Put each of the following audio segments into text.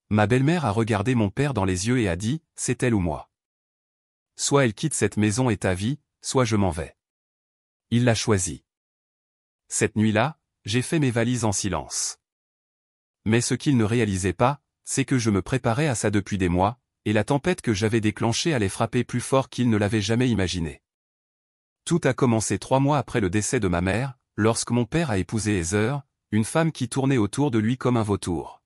Ma belle-mère a regardé mon père dans les yeux et a dit, c'est elle ou moi. Soit elle quitte cette maison et ta vie, soit je m'en vais. Il l'a choisi. Cette nuit-là, j'ai fait mes valises en silence. Mais ce qu'il ne réalisait pas, c'est que je me préparais à ça depuis des mois, et la tempête que j'avais déclenchée allait frapper plus fort qu'il ne l'avait jamais imaginé. Tout a commencé 3 mois après le décès de ma mère, lorsque mon père a épousé Heather, une femme qui tournait autour de lui comme un vautour.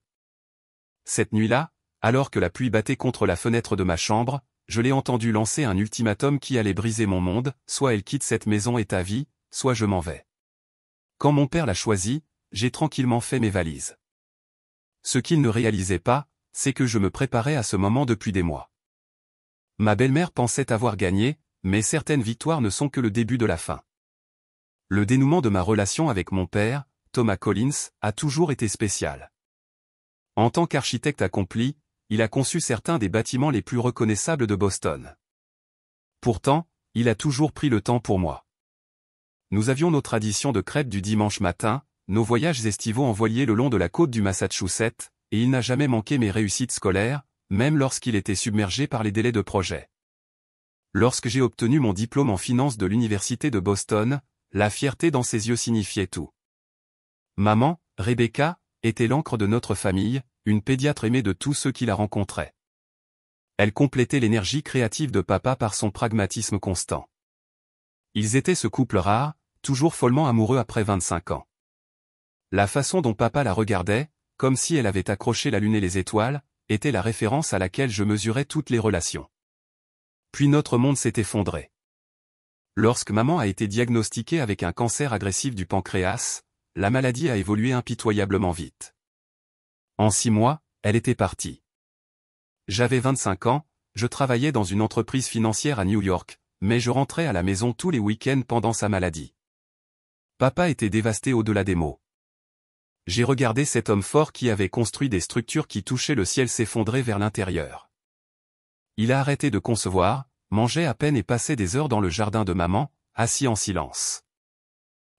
Cette nuit-là, alors que la pluie battait contre la fenêtre de ma chambre, je l'ai entendu lancer un ultimatum qui allait briser mon monde, soit elle quitte cette maison et ta vie, soit je m'en vais. Quand mon père l'a choisi, j'ai tranquillement fait mes valises. Ce qu'il ne réalisait pas, c'est que je me préparais à ce moment depuis des mois. Ma belle-mère pensait avoir gagné, mais certaines victoires ne sont que le début de la fin. Le dénouement de ma relation avec mon père, Thomas Collins, a toujours été spécial. En tant qu'architecte accompli, il a conçu certains des bâtiments les plus reconnaissables de Boston. Pourtant, il a toujours pris le temps pour moi. Nous avions nos traditions de crêpes du dimanche matin, nos voyages estivaux en voilier le long de la côte du Massachusetts, et il n'a jamais manqué mes réussites scolaires, même lorsqu'il était submergé par les délais de projet. Lorsque j'ai obtenu mon diplôme en finance de l'université de Boston, la fierté dans ses yeux signifiait tout. Maman, Rebecca, était l'encre de notre famille, une pédiatre aimée de tous ceux qui la rencontraient. Elle complétait l'énergie créative de papa par son pragmatisme constant. Ils étaient ce couple rare, toujours follement amoureux après 25 ans. La façon dont papa la regardait, comme si elle avait accroché la lune et les étoiles, était la référence à laquelle je mesurais toutes les relations. Puis notre monde s'est effondré. Lorsque maman a été diagnostiquée avec un cancer agressif du pancréas, la maladie a évolué impitoyablement vite. En 6 mois, elle était partie. J'avais 25 ans, je travaillais dans une entreprise financière à New York, mais je rentrais à la maison tous les week-ends pendant sa maladie. Papa était dévasté au-delà des mots. J'ai regardé cet homme fort qui avait construit des structures qui touchaient le ciel s'effondrer vers l'intérieur. Il a arrêté de concevoir, mangeait à peine et passait des heures dans le jardin de maman, assis en silence.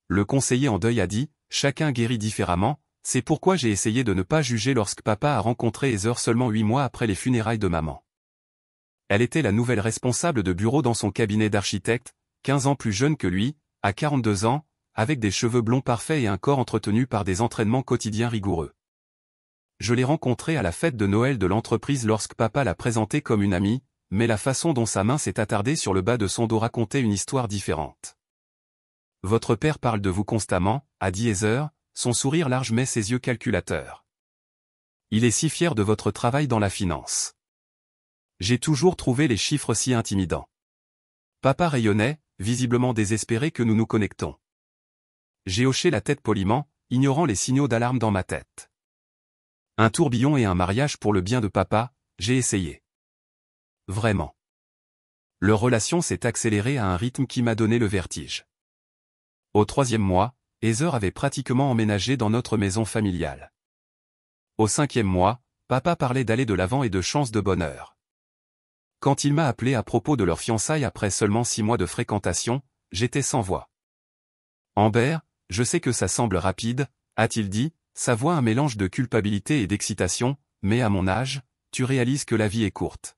Le conseiller en deuil a dit, chacun guérit différemment, c'est pourquoi j'ai essayé de ne pas juger lorsque papa a rencontré Heather seulement 8 mois après les funérailles de maman. Elle était la nouvelle responsable de bureau dans son cabinet d'architecte, 15 ans plus jeune que lui, à 42 ans, avec des cheveux blonds parfaits et un corps entretenu par des entraînements quotidiens rigoureux. Je l'ai rencontrée à la fête de Noël de l'entreprise lorsque papa l'a présentée comme une amie, mais la façon dont sa main s'est attardée sur le bas de son dos racontait une histoire différente. « Votre père parle de vous constamment », a dit Heather, son sourire large mais ses yeux calculateurs. « Il est si fier de votre travail dans la finance. J'ai toujours trouvé les chiffres si intimidants. » Papa rayonnait, visiblement désespéré que nous nous connectons. J'ai hoché la tête poliment, ignorant les signaux d'alarme dans ma tête. Un tourbillon et un mariage pour le bien de papa, j'ai essayé. Vraiment. Leur relation s'est accélérée à un rythme qui m'a donné le vertige. Au 3e mois, Heather avait pratiquement emménagé dans notre maison familiale. Au 5e mois, papa parlait d'aller de l'avant et de chances de bonheur. Quand il m'a appelé à propos de leur fiançailles après seulement 6 mois de fréquentation, j'étais sans voix. « Amber, je sais que ça semble rapide, » a-t-il dit, sa voix un mélange de culpabilité et d'excitation, mais à mon âge, tu réalises que la vie est courte.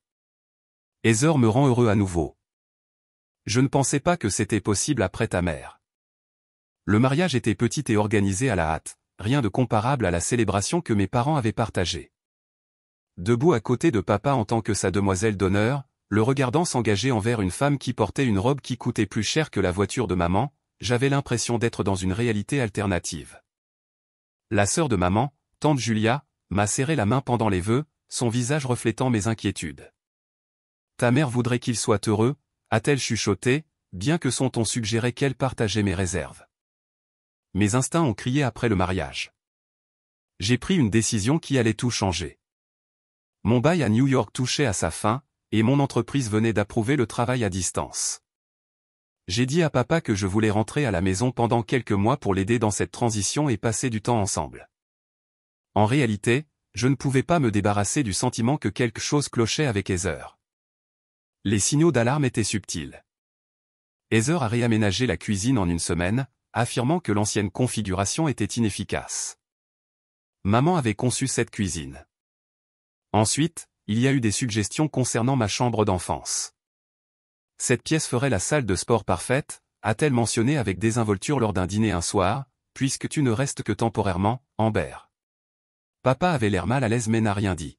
Heather me rend heureux à nouveau. Je ne pensais pas que c'était possible après ta mère. Le mariage était petit et organisé à la hâte, rien de comparable à la célébration que mes parents avaient partagée. Debout à côté de papa en tant que sa demoiselle d'honneur, le regardant s'engager envers une femme qui portait une robe qui coûtait plus cher que la voiture de maman, j'avais l'impression d'être dans une réalité alternative. La sœur de maman, tante Julia, m'a serré la main pendant les vœux, son visage reflétant mes inquiétudes. « Ta mère voudrait qu'il soit heureux », a-t-elle chuchoté, bien que son ton suggérait qu'elle partageait mes réserves. Mes instincts ont crié après le mariage. J'ai pris une décision qui allait tout changer. Mon bail à New York touchait à sa fin, et mon entreprise venait d'approuver le travail à distance. J'ai dit à papa que je voulais rentrer à la maison pendant quelques mois pour l'aider dans cette transition et passer du temps ensemble. En réalité, je ne pouvais pas me débarrasser du sentiment que quelque chose clochait avec Heather. Les signaux d'alarme étaient subtils. Heather a réaménagé la cuisine en une semaine, affirmant que l'ancienne configuration était inefficace. Maman avait conçu cette cuisine. Ensuite, il y a eu des suggestions concernant ma chambre d'enfance. Cette pièce ferait la salle de sport parfaite, a-t-elle mentionné avec désinvolture lors d'un dîner un soir, puisque tu ne restes que temporairement, Amber. Papa avait l'air mal à l'aise mais n'a rien dit.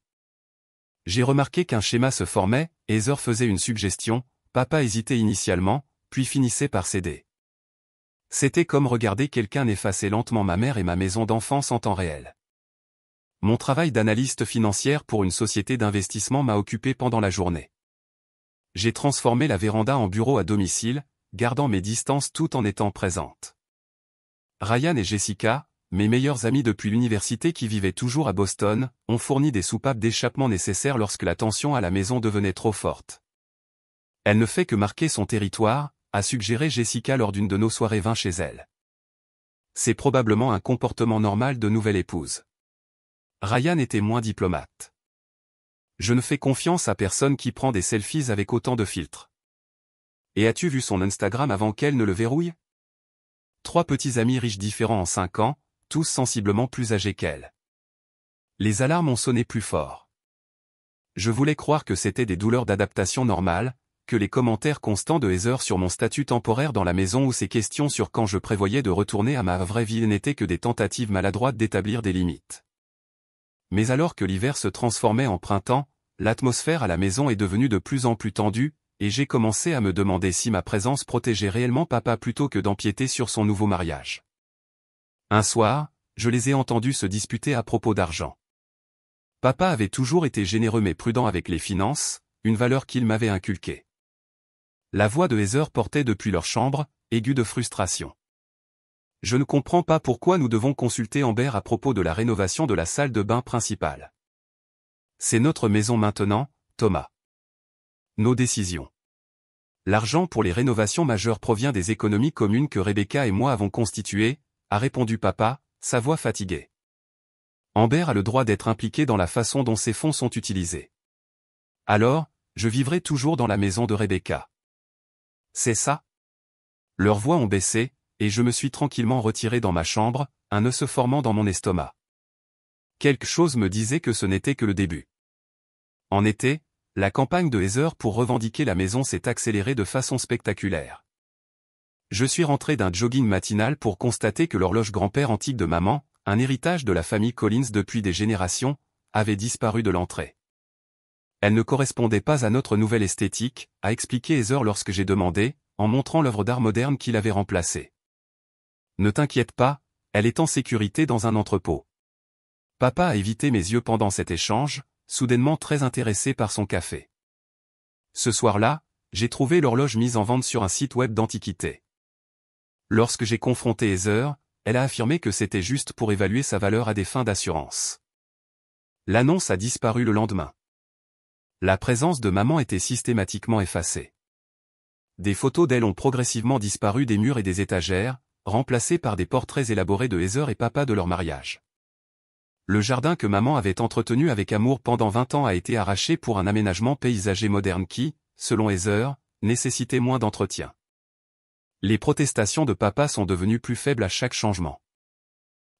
J'ai remarqué qu'un schéma se formait, Heather faisait une suggestion, papa hésitait initialement, puis finissait par céder. C'était comme regarder quelqu'un effacer lentement ma mère et ma maison d'enfance en temps réel. Mon travail d'analyste financière pour une société d'investissement m'a occupé pendant la journée. J'ai transformé la véranda en bureau à domicile, gardant mes distances tout en étant présente. Ryan et Jessica, mes meilleurs amis depuis l'université qui vivaient toujours à Boston, ont fourni des soupapes d'échappement nécessaires lorsque la tension à la maison devenait trop forte. Elle ne fait que marquer son territoire, a suggéré Jessica lors d'une de nos soirées vin chez elle. C'est probablement un comportement normal de nouvelle épouse. Ryan était moins diplomate. Je ne fais confiance à personne qui prend des selfies avec autant de filtres. Et as-tu vu son Instagram avant qu'elle ne le verrouille? 3 petits amis riches différents en 5 ans, tous sensiblement plus âgés qu'elle. Les alarmes ont sonné plus fort. Je voulais croire que c'était des douleurs d'adaptation normales, que les commentaires constants de Heather sur mon statut temporaire dans la maison ou ses questions sur quand je prévoyais de retourner à ma vraie vie n'étaient que des tentatives maladroites d'établir des limites. Mais alors que l'hiver se transformait en printemps, l'atmosphère à la maison est devenue de plus en plus tendue, et j'ai commencé à me demander si ma présence protégeait réellement papa plutôt que d'empiéter sur son nouveau mariage. Un soir, je les ai entendus se disputer à propos d'argent. Papa avait toujours été généreux mais prudent avec les finances, une valeur qu'il m'avait inculquée. La voix de Heather portait depuis leur chambre, aiguë de frustration. Je ne comprends pas pourquoi nous devons consulter Amber à propos de la rénovation de la salle de bain principale. C'est notre maison maintenant, Thomas. Nos décisions. L'argent pour les rénovations majeures provient des économies communes que Rebecca et moi avons constituées, a répondu papa, sa voix fatiguée. Amber a le droit d'être impliquée dans la façon dont ces fonds sont utilisés. Alors, je vivrai toujours dans la maison de Rebecca. C'est ça? Leurs voix ont baissé, et je me suis tranquillement retiré dans ma chambre, un nœud se formant dans mon estomac. Quelque chose me disait que ce n'était que le début. En été, la campagne de Heather pour revendiquer la maison s'est accélérée de façon spectaculaire. Je suis rentré d'un jogging matinal pour constater que l'horloge grand-père antique de maman, un héritage de la famille Collins depuis des générations, avait disparu de l'entrée. Elle ne correspondait pas à notre nouvelle esthétique, a expliqué Heather lorsque j'ai demandé, en montrant l'œuvre d'art moderne qui l'avait remplacée. Ne t'inquiète pas, elle est en sécurité dans un entrepôt. Papa a évité mes yeux pendant cet échange, soudainement très intéressé par son café. Ce soir-là, j'ai trouvé l'horloge mise en vente sur un site web d'antiquité. Lorsque j'ai confronté Heather, elle a affirmé que c'était juste pour évaluer sa valeur à des fins d'assurance. L'annonce a disparu le lendemain. La présence de maman était systématiquement effacée. Des photos d'elle ont progressivement disparu des murs et des étagères, remplacées par des portraits élaborés de Heather et papa de leur mariage. Le jardin que maman avait entretenu avec amour pendant 20 ans a été arraché pour un aménagement paysager moderne qui, selon Heather, nécessitait moins d'entretien. Les protestations de papa sont devenues plus faibles à chaque changement.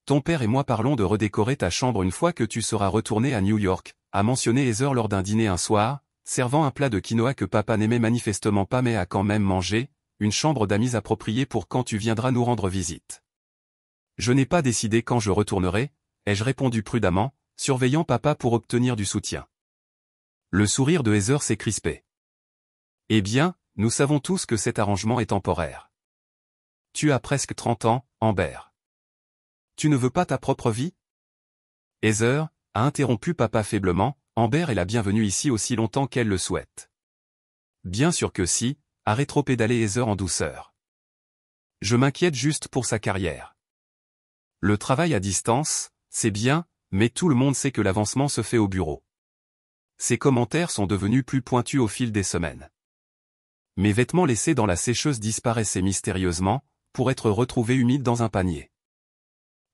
Ton père et moi parlons de redécorer ta chambre une fois que tu seras retourné à New York, a mentionné Heather lors d'un dîner un soir, servant un plat de quinoa que papa n'aimait manifestement pas mais a quand même mangé, une chambre d'amis appropriée pour quand tu viendras nous rendre visite. Je n'ai pas décidé quand je retournerai, ai-je répondu prudemment, surveillant papa pour obtenir du soutien. Le sourire de Heather s'est crispé. Eh bien, nous savons tous que cet arrangement est temporaire. Tu as presque 30 ans, Amber. Tu ne veux pas ta propre vie? Heather, a interrompu papa faiblement, Amber est la bienvenue ici aussi longtemps qu'elle le souhaite. Bien sûr que si, a rétropédalé Heather en douceur. Je m'inquiète juste pour sa carrière. Le travail à distance, c'est bien, mais tout le monde sait que l'avancement se fait au bureau. Ses commentaires sont devenus plus pointus au fil des semaines. Mes vêtements laissés dans la sécheuse disparaissaient mystérieusement, pour être retrouvés humides dans un panier.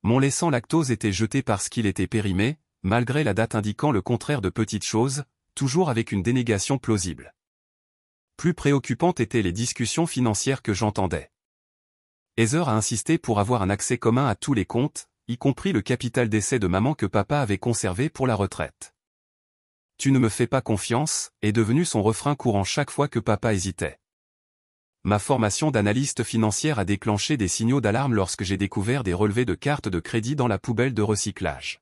Mon lait sans lactose était jeté parce qu'il était périmé, malgré la date indiquant le contraire de petites choses, toujours avec une dénégation plausible. Plus préoccupantes étaient les discussions financières que j'entendais. Heather a insisté pour avoir un accès commun à tous les comptes, y compris le capital d'essai de maman que papa avait conservé pour la retraite. Tu ne me fais pas confiance, est devenu son refrain courant chaque fois que papa hésitait. Ma formation d'analyste financière a déclenché des signaux d'alarme lorsque j'ai découvert des relevés de cartes de crédit dans la poubelle de recyclage.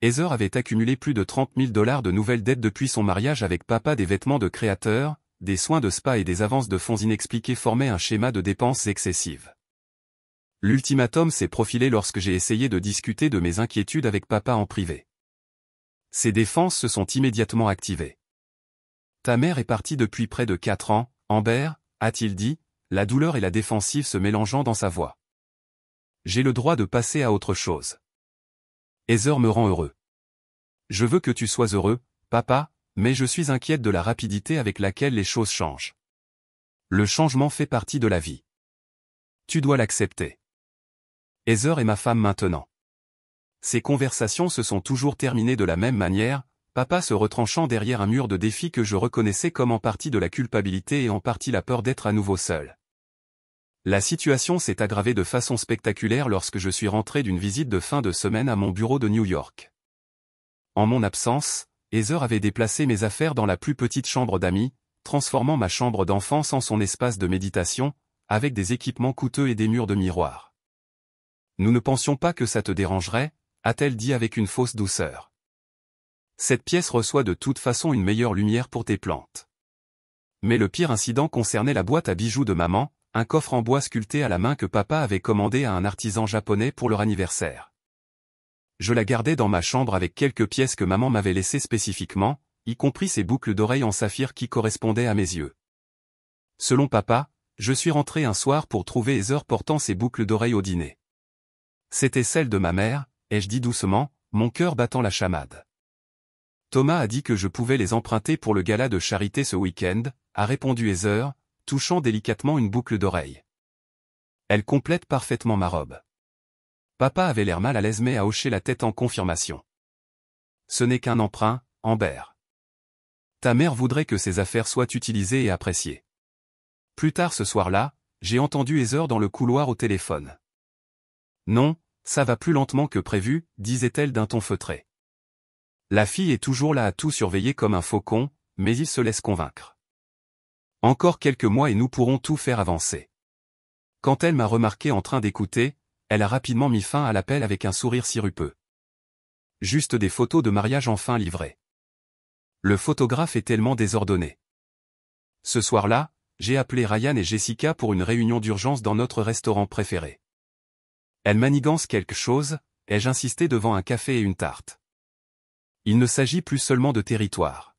Heather avait accumulé plus de 30 000 $ de nouvelles dettes depuis son mariage avec papa. Des vêtements de créateur, des soins de spa et des avances de fonds inexpliquées formaient un schéma de dépenses excessives. L'ultimatum s'est profilé lorsque j'ai essayé de discuter de mes inquiétudes avec papa en privé. Ses défenses se sont immédiatement activées. Ta mère est partie depuis près de 4 ans, Amber, a-t-il dit, la douleur et la défensive se mélangeant dans sa voix. J'ai le droit de passer à autre chose. Heather me rend heureux. Je veux que tu sois heureux, papa, mais je suis inquiète de la rapidité avec laquelle les choses changent. Le changement fait partie de la vie. Tu dois l'accepter. Heather est ma femme maintenant. Ces conversations se sont toujours terminées de la même manière, papa se retranchant derrière un mur de défis que je reconnaissais comme en partie de la culpabilité et en partie la peur d'être à nouveau seul. La situation s'est aggravée de façon spectaculaire lorsque je suis rentré d'une visite de fin de semaine à mon bureau de New York. En mon absence, Heather avait déplacé mes affaires dans la plus petite chambre d'amis, transformant ma chambre d'enfance en son espace de méditation, avec des équipements coûteux et des murs de miroir. Nous ne pensions pas que ça te dérangerait, a-t-elle dit avec une fausse douceur. Cette pièce reçoit de toute façon une meilleure lumière pour tes plantes. Mais le pire incident concernait la boîte à bijoux de maman, un coffre en bois sculpté à la main que papa avait commandé à un artisan japonais pour leur anniversaire. Je la gardais dans ma chambre avec quelques pièces que maman m'avait laissées spécifiquement, y compris ces boucles d'oreilles en saphir qui correspondaient à mes yeux. Selon papa, je suis rentré un soir pour trouver Heather portant ces boucles d'oreilles au dîner. C'était celle de ma mère, ai-je dit doucement, mon cœur battant la chamade. Thomas a dit que je pouvais les emprunter pour le gala de charité ce week-end, a répondu Heather, touchant délicatement une boucle d'oreille. Elle complète parfaitement ma robe. Papa avait l'air mal à l'aise mais a hoché la tête en confirmation. Ce n'est qu'un emprunt, Amber. Ta mère voudrait que ses affaires soient utilisées et appréciées. Plus tard ce soir-là, j'ai entendu Heather dans le couloir au téléphone. Non, ça va plus lentement que prévu, disait-elle d'un ton feutré. La fille est toujours là à tout surveiller comme un faucon, mais il se laisse convaincre. Encore quelques mois et nous pourrons tout faire avancer. Quand elle m'a remarqué en train d'écouter, elle a rapidement mis fin à l'appel avec un sourire sirupeux. Juste des photos de mariage enfin livrées. Le photographe est tellement désordonné. Ce soir-là, j'ai appelé Ryan et Jessica pour une réunion d'urgence dans notre restaurant préféré. Elle manigance quelque chose, ai-je insisté devant un café et une tarte. Il ne s'agit plus seulement de territoire.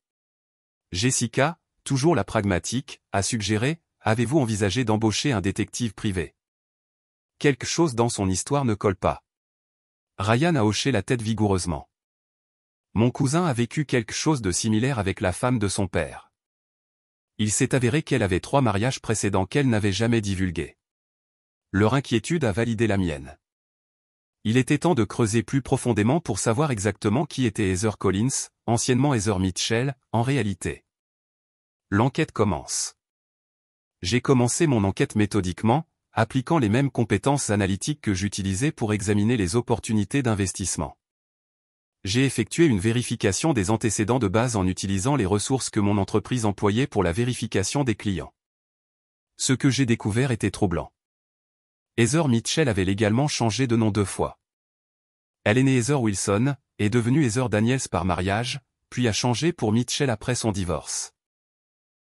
Jessica, toujours la pragmatique, a suggéré, avez-vous envisagé d'embaucher un détective privé? Quelque chose dans son histoire ne colle pas. Ryan a hoché la tête vigoureusement. Mon cousin a vécu quelque chose de similaire avec la femme de son père. Il s'est avéré qu'elle avait 3 mariages précédents qu'elle n'avait jamais divulgués. Leur inquiétude a validé la mienne. Il était temps de creuser plus profondément pour savoir exactement qui était Heather Collins, anciennement Heather Mitchell, en réalité. L'enquête commence. J'ai commencé mon enquête méthodiquement, appliquant les mêmes compétences analytiques que j'utilisais pour examiner les opportunités d'investissement. J'ai effectué une vérification des antécédents de base en utilisant les ressources que mon entreprise employait pour la vérification des clients. Ce que j'ai découvert était troublant. Heather Mitchell avait légalement changé de nom 2 fois. Elle est née Heather Wilson, est devenue Heather Daniels par mariage, puis a changé pour Mitchell après son divorce.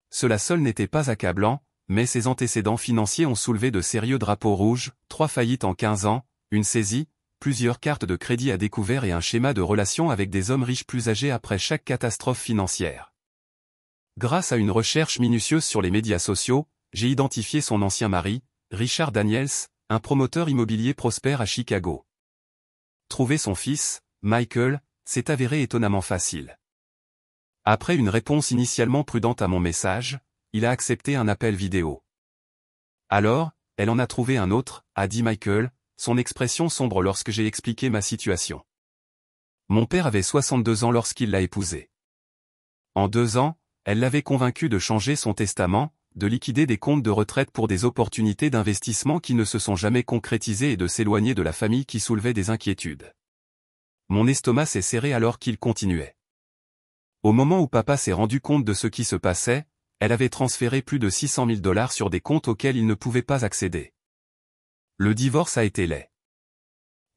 Cela seul n'était pas accablant, mais ses antécédents financiers ont soulevé de sérieux drapeaux rouges, 3 faillites en 15 ans, une saisie, plusieurs cartes de crédit à découvert et un schéma de relations avec des hommes riches plus âgés après chaque catastrophe financière. Grâce à une recherche minutieuse sur les médias sociaux, j'ai identifié son ancien mari, Richard Daniels, un promoteur immobilier prospère à Chicago. Trouver son fils, Michael, s'est avéré étonnamment facile. Après une réponse initialement prudente à mon message, il a accepté un appel vidéo. Alors, elle en a trouvé un autre, a dit Michael, son expression sombre lorsque j'ai expliqué ma situation. Mon père avait 62 ans lorsqu'il l'a épousée. En 2 ans, elle l'avait convaincu de changer son testament, de liquider des comptes de retraite pour des opportunités d'investissement qui ne se sont jamais concrétisées et de s'éloigner de la famille qui soulevait des inquiétudes. Mon estomac s'est serré alors qu'il continuait. Au moment où papa s'est rendu compte de ce qui se passait, elle avait transféré plus de $600 000 sur des comptes auxquels il ne pouvait pas accéder. Le divorce a été laid.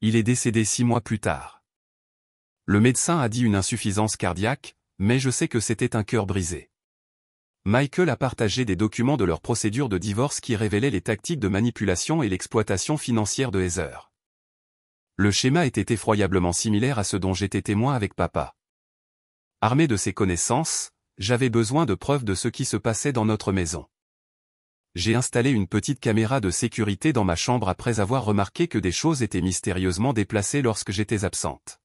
Il est décédé 6 mois plus tard. Le médecin a dit une insuffisance cardiaque, mais je sais que c'était un cœur brisé. Michael a partagé des documents de leur procédure de divorce qui révélaient les tactiques de manipulation et l'exploitation financière de Heather. Le schéma était effroyablement similaire à ce dont j'étais témoin avec papa. Armé de ces connaissances, j'avais besoin de preuves de ce qui se passait dans notre maison. J'ai installé une petite caméra de sécurité dans ma chambre après avoir remarqué que des choses étaient mystérieusement déplacées lorsque j'étais absente.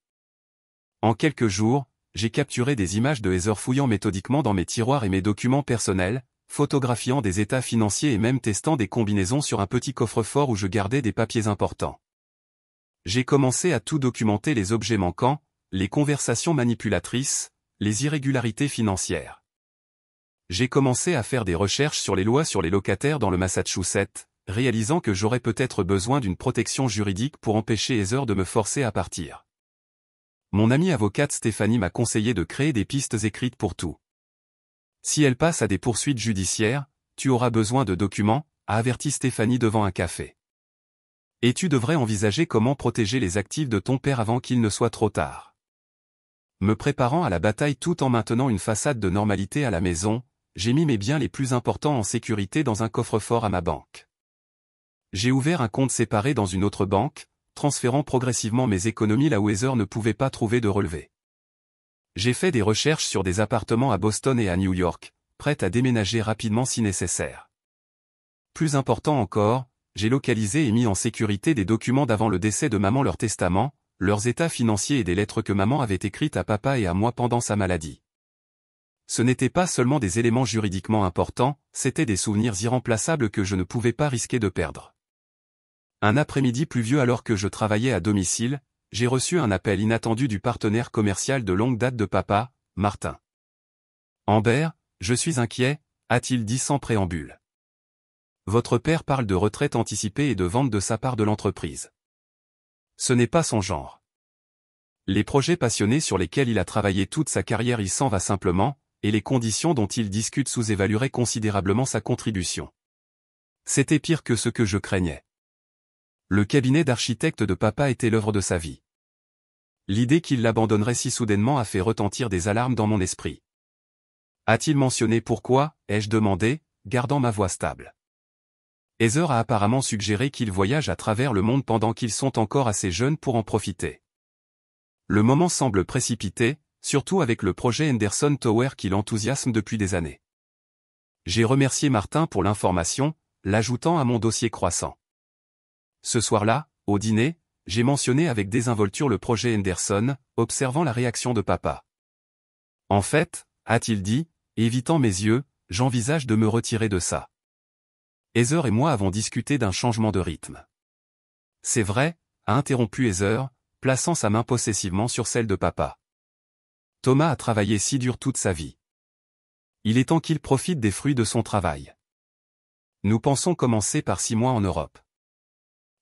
En quelques jours, j'ai capturé des images de Heather fouillant méthodiquement dans mes tiroirs et mes documents personnels, photographiant des états financiers et même testant des combinaisons sur un petit coffre-fort où je gardais des papiers importants. J'ai commencé à tout documenter: les objets manquants, les conversations manipulatrices, les irrégularités financières. J'ai commencé à faire des recherches sur les lois sur les locataires dans le Massachusetts, réalisant que j'aurais peut-être besoin d'une protection juridique pour empêcher Heather de me forcer à partir. Mon amie avocate Stéphanie m'a conseillé de créer des pistes écrites pour tout. Si elle passe à des poursuites judiciaires, tu auras besoin de documents, a averti Stéphanie devant un café. Et tu devrais envisager comment protéger les actifs de ton père avant qu'il ne soit trop tard. Me préparant à la bataille tout en maintenant une façade de normalité à la maison, j'ai mis mes biens les plus importants en sécurité dans un coffre-fort à ma banque. J'ai ouvert un compte séparé dans une autre banque, transférant progressivement mes économies là où Heather ne pouvait pas trouver de relevé. J'ai fait des recherches sur des appartements à Boston et à New York, prêtes à déménager rapidement si nécessaire. Plus important encore, j'ai localisé et mis en sécurité des documents d'avant le décès de maman, leur testament, leurs états financiers et des lettres que maman avait écrites à papa et à moi pendant sa maladie. Ce n'étaient pas seulement des éléments juridiquement importants, c'étaient des souvenirs irremplaçables que je ne pouvais pas risquer de perdre. Un après-midi pluvieux alors que je travaillais à domicile, j'ai reçu un appel inattendu du partenaire commercial de longue date de papa, Martin. « Amber, je suis inquiet », a-t-il dit sans préambule. « Votre père parle de retraite anticipée et de vente de sa part de l'entreprise. Ce n'est pas son genre. Les projets passionnés sur lesquels il a travaillé toute sa carrière, il s'en va simplement, et les conditions dont il discute sous-évalueraient considérablement sa contribution. C'était pire que ce que je craignais. Le cabinet d'architecte de papa était l'œuvre de sa vie. L'idée qu'il l'abandonnerait si soudainement a fait retentir des alarmes dans mon esprit. A-t-il mentionné pourquoi, ai-je demandé, gardant ma voix stable. Heather a apparemment suggéré qu'ils voyagent à travers le monde pendant qu'ils sont encore assez jeunes pour en profiter. Le moment semble précipité, surtout avec le projet Henderson Tower qui l'enthousiasme depuis des années. J'ai remercié Martin pour l'information, l'ajoutant à mon dossier croissant. Ce soir-là, au dîner, j'ai mentionné avec désinvolture le projet Henderson, observant la réaction de papa. En fait, a-t-il dit, évitant mes yeux, j'envisage de me retirer de ça. Heather et moi avons discuté d'un changement de rythme. C'est vrai, a interrompu Heather, plaçant sa main possessivement sur celle de papa. Thomas a travaillé si dur toute sa vie. Il est temps qu'il profite des fruits de son travail. Nous pensons commencer par 6 mois en Europe.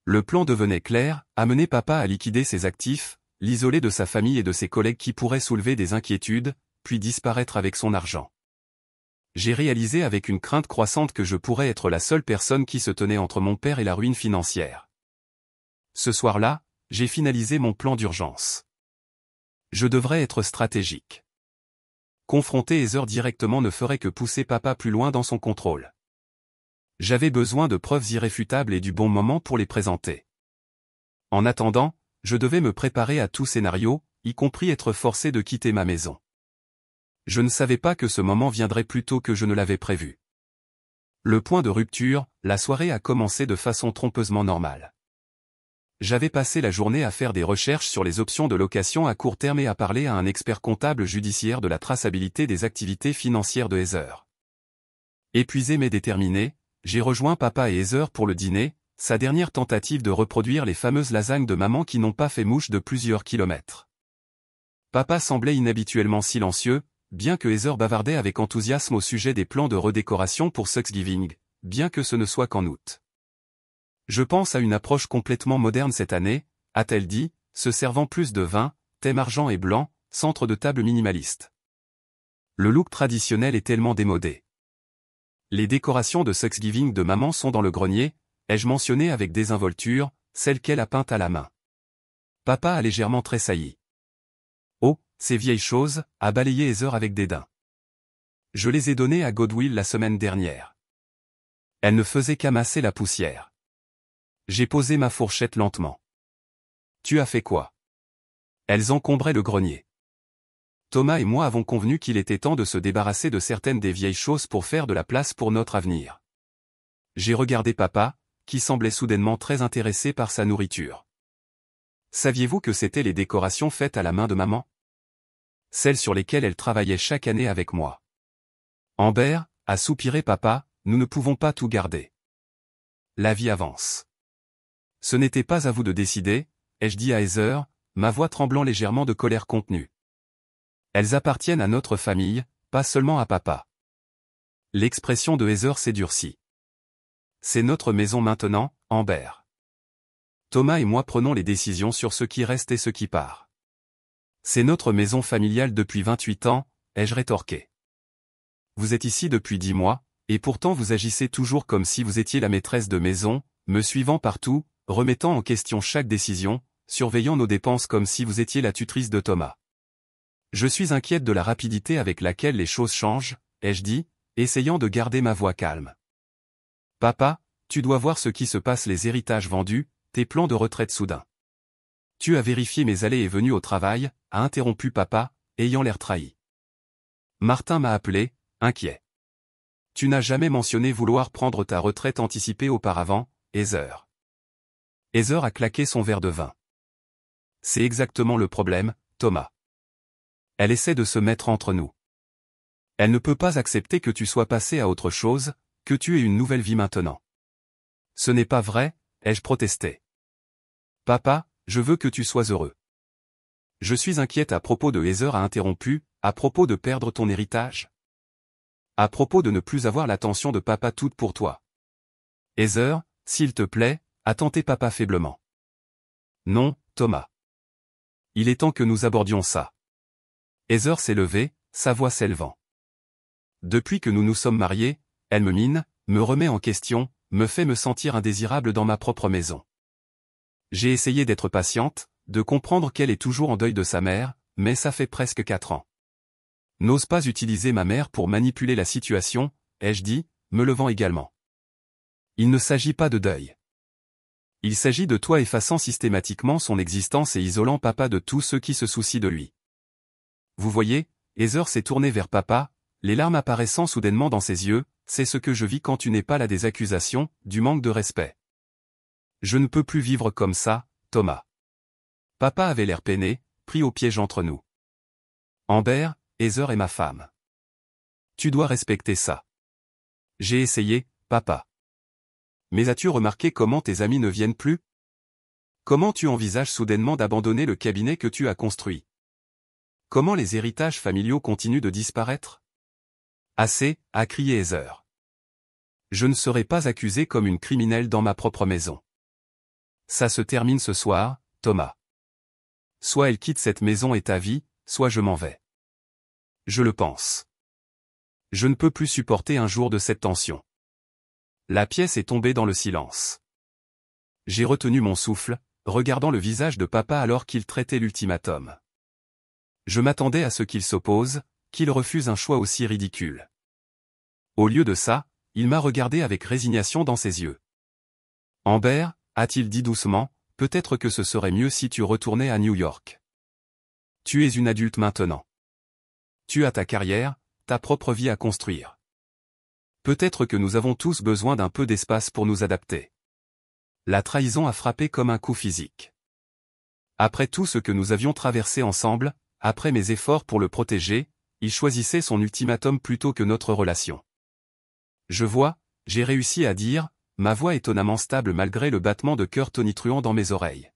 Le plan devenait clair, amener papa à liquider ses actifs, l'isoler de sa famille et de ses collègues qui pourraient soulever des inquiétudes, puis disparaître avec son argent. J'ai réalisé avec une crainte croissante que je pourrais être la seule personne qui se tenait entre mon père et la ruine financière. Ce soir-là, j'ai finalisé mon plan d'urgence. Je devrais être stratégique. Confronter Heather directement ne ferait que pousser papa plus loin dans son contrôle. J'avais besoin de preuves irréfutables et du bon moment pour les présenter. En attendant, je devais me préparer à tout scénario, y compris être forcé de quitter ma maison. Je ne savais pas que ce moment viendrait plus tôt que je ne l'avais prévu. Le point de rupture, la soirée a commencé de façon trompeusement normale. J'avais passé la journée à faire des recherches sur les options de location à court terme et à parler à un expert comptable judiciaire de la traçabilité des activités financières de Heather. Épuisé mais déterminé, j'ai rejoint papa et Heather pour le dîner, sa dernière tentative de reproduire les fameuses lasagnes de maman qui n'ont pas fait mouche de plusieurs kilomètres. Papa semblait inhabituellement silencieux, bien que Heather bavardait avec enthousiasme au sujet des plans de redécoration pour Thanksgiving, bien que ce ne soit qu'en août. Je pense à une approche complètement moderne cette année, a-t-elle dit, se servant plus de vin, thème argent et blanc, centre de table minimaliste. Le look traditionnel est tellement démodé. Les décorations de Thanksgiving de maman sont dans le grenier, ai-je mentionné avec désinvolture, celles qu'elle a peintes à la main. Papa a légèrement tressailli. Oh, ces vieilles choses, a balayé Heather avec dédain. Je les ai données à Godwill la semaine dernière. Elle ne faisait qu'amasser la poussière. J'ai posé ma fourchette lentement. Tu as fait quoi? Elles encombraient le grenier. Thomas et moi avons convenu qu'il était temps de se débarrasser de certaines des vieilles choses pour faire de la place pour notre avenir. J'ai regardé papa, qui semblait soudainement très intéressé par sa nourriture. Saviez-vous que c'étaient les décorations faites à la main de maman? Celles sur lesquelles elle travaillait chaque année avec moi. Amber, a soupiré papa, nous ne pouvons pas tout garder. La vie avance. Ce n'était pas à vous de décider, ai-je dit à Heather, ma voix tremblant légèrement de colère contenue. Elles appartiennent à notre famille, pas seulement à papa. L'expression de Heather s'est durcie. C'est notre maison maintenant, Amber. Thomas et moi prenons les décisions sur ce qui reste et ce qui part. C'est notre maison familiale depuis 28 ans, ai-je rétorqué. Vous êtes ici depuis 10 mois, et pourtant vous agissez toujours comme si vous étiez la maîtresse de maison, me suivant partout, remettant en question chaque décision, surveillant nos dépenses comme si vous étiez la tutrice de Thomas. Je suis inquiète de la rapidité avec laquelle les choses changent, ai-je dit, essayant de garder ma voix calme. Papa, tu dois voir ce qui se passe, les héritages vendus, tes plans de retraite soudains. Tu as vérifié mes allées et venues au travail, a interrompu papa, ayant l'air trahi. Martin m'a appelé, inquiet. Tu n'as jamais mentionné vouloir prendre ta retraite anticipée auparavant, Heather. Heather a claqué son verre de vin. C'est exactement le problème, Thomas. Elle essaie de se mettre entre nous. Elle ne peut pas accepter que tu sois passé à autre chose, que tu aies une nouvelle vie maintenant. Ce n'est pas vrai, ai-je protesté. Papa, je veux que tu sois heureux. Je suis inquiète à propos de Heather a interrompu, à propos de perdre ton héritage. À propos de ne plus avoir l'attention de papa toute pour toi. Heather, s'il te plaît, a tenté papa faiblement. Non, Thomas. Il est temps que nous abordions ça. Heather s'est levée, sa voix s'élevant. Depuis que nous nous sommes mariés, elle me mine, me remet en question, me fait me sentir indésirable dans ma propre maison. J'ai essayé d'être patiente, de comprendre qu'elle est toujours en deuil de sa mère, mais ça fait presque 4 ans. N'ose pas utiliser ma mère pour manipuler la situation, ai-je dit, me levant également. Il ne s'agit pas de deuil. Il s'agit de toi effaçant systématiquement son existence et isolant papa de tous ceux qui se soucient de lui. Vous voyez, Heather s'est tournée vers papa, les larmes apparaissant soudainement dans ses yeux, c'est ce que je vis quand tu n'es pas là, des accusations, du manque de respect. Je ne peux plus vivre comme ça, Thomas. Papa avait l'air peiné, pris au piège entre nous. Amber, Heather est ma femme. Tu dois respecter ça. J'ai essayé, papa. Mais as-tu remarqué comment tes amis ne viennent plus? Comment tu envisages soudainement d'abandonner le cabinet que tu as construit? Comment les héritages familiaux continuent de disparaître? Assez, a crié Heather. Je ne serai pas accusée comme une criminelle dans ma propre maison. Ça se termine ce soir, Thomas. Soit elle quitte cette maison et ta vie, soit je m'en vais. Je le pense. Je ne peux plus supporter un jour de cette tension. La pièce est tombée dans le silence. J'ai retenu mon souffle, regardant le visage de papa alors qu'il traitait l'ultimatum. Je m'attendais à ce qu'il s'oppose, qu'il refuse un choix aussi ridicule. Au lieu de ça, il m'a regardé avec résignation dans ses yeux. Amber, a-t-il dit doucement, peut-être que ce serait mieux si tu retournais à New York. Tu es une adulte maintenant. Tu as ta carrière, ta propre vie à construire. Peut-être que nous avons tous besoin d'un peu d'espace pour nous adapter. La trahison a frappé comme un coup physique. Après tout ce que nous avions traversé ensemble, après mes efforts pour le protéger, il choisissait son ultimatum plutôt que notre relation. Je vois, j'ai réussi à dire, ma voix étonnamment stable malgré le battement de cœur tonitruant dans mes oreilles.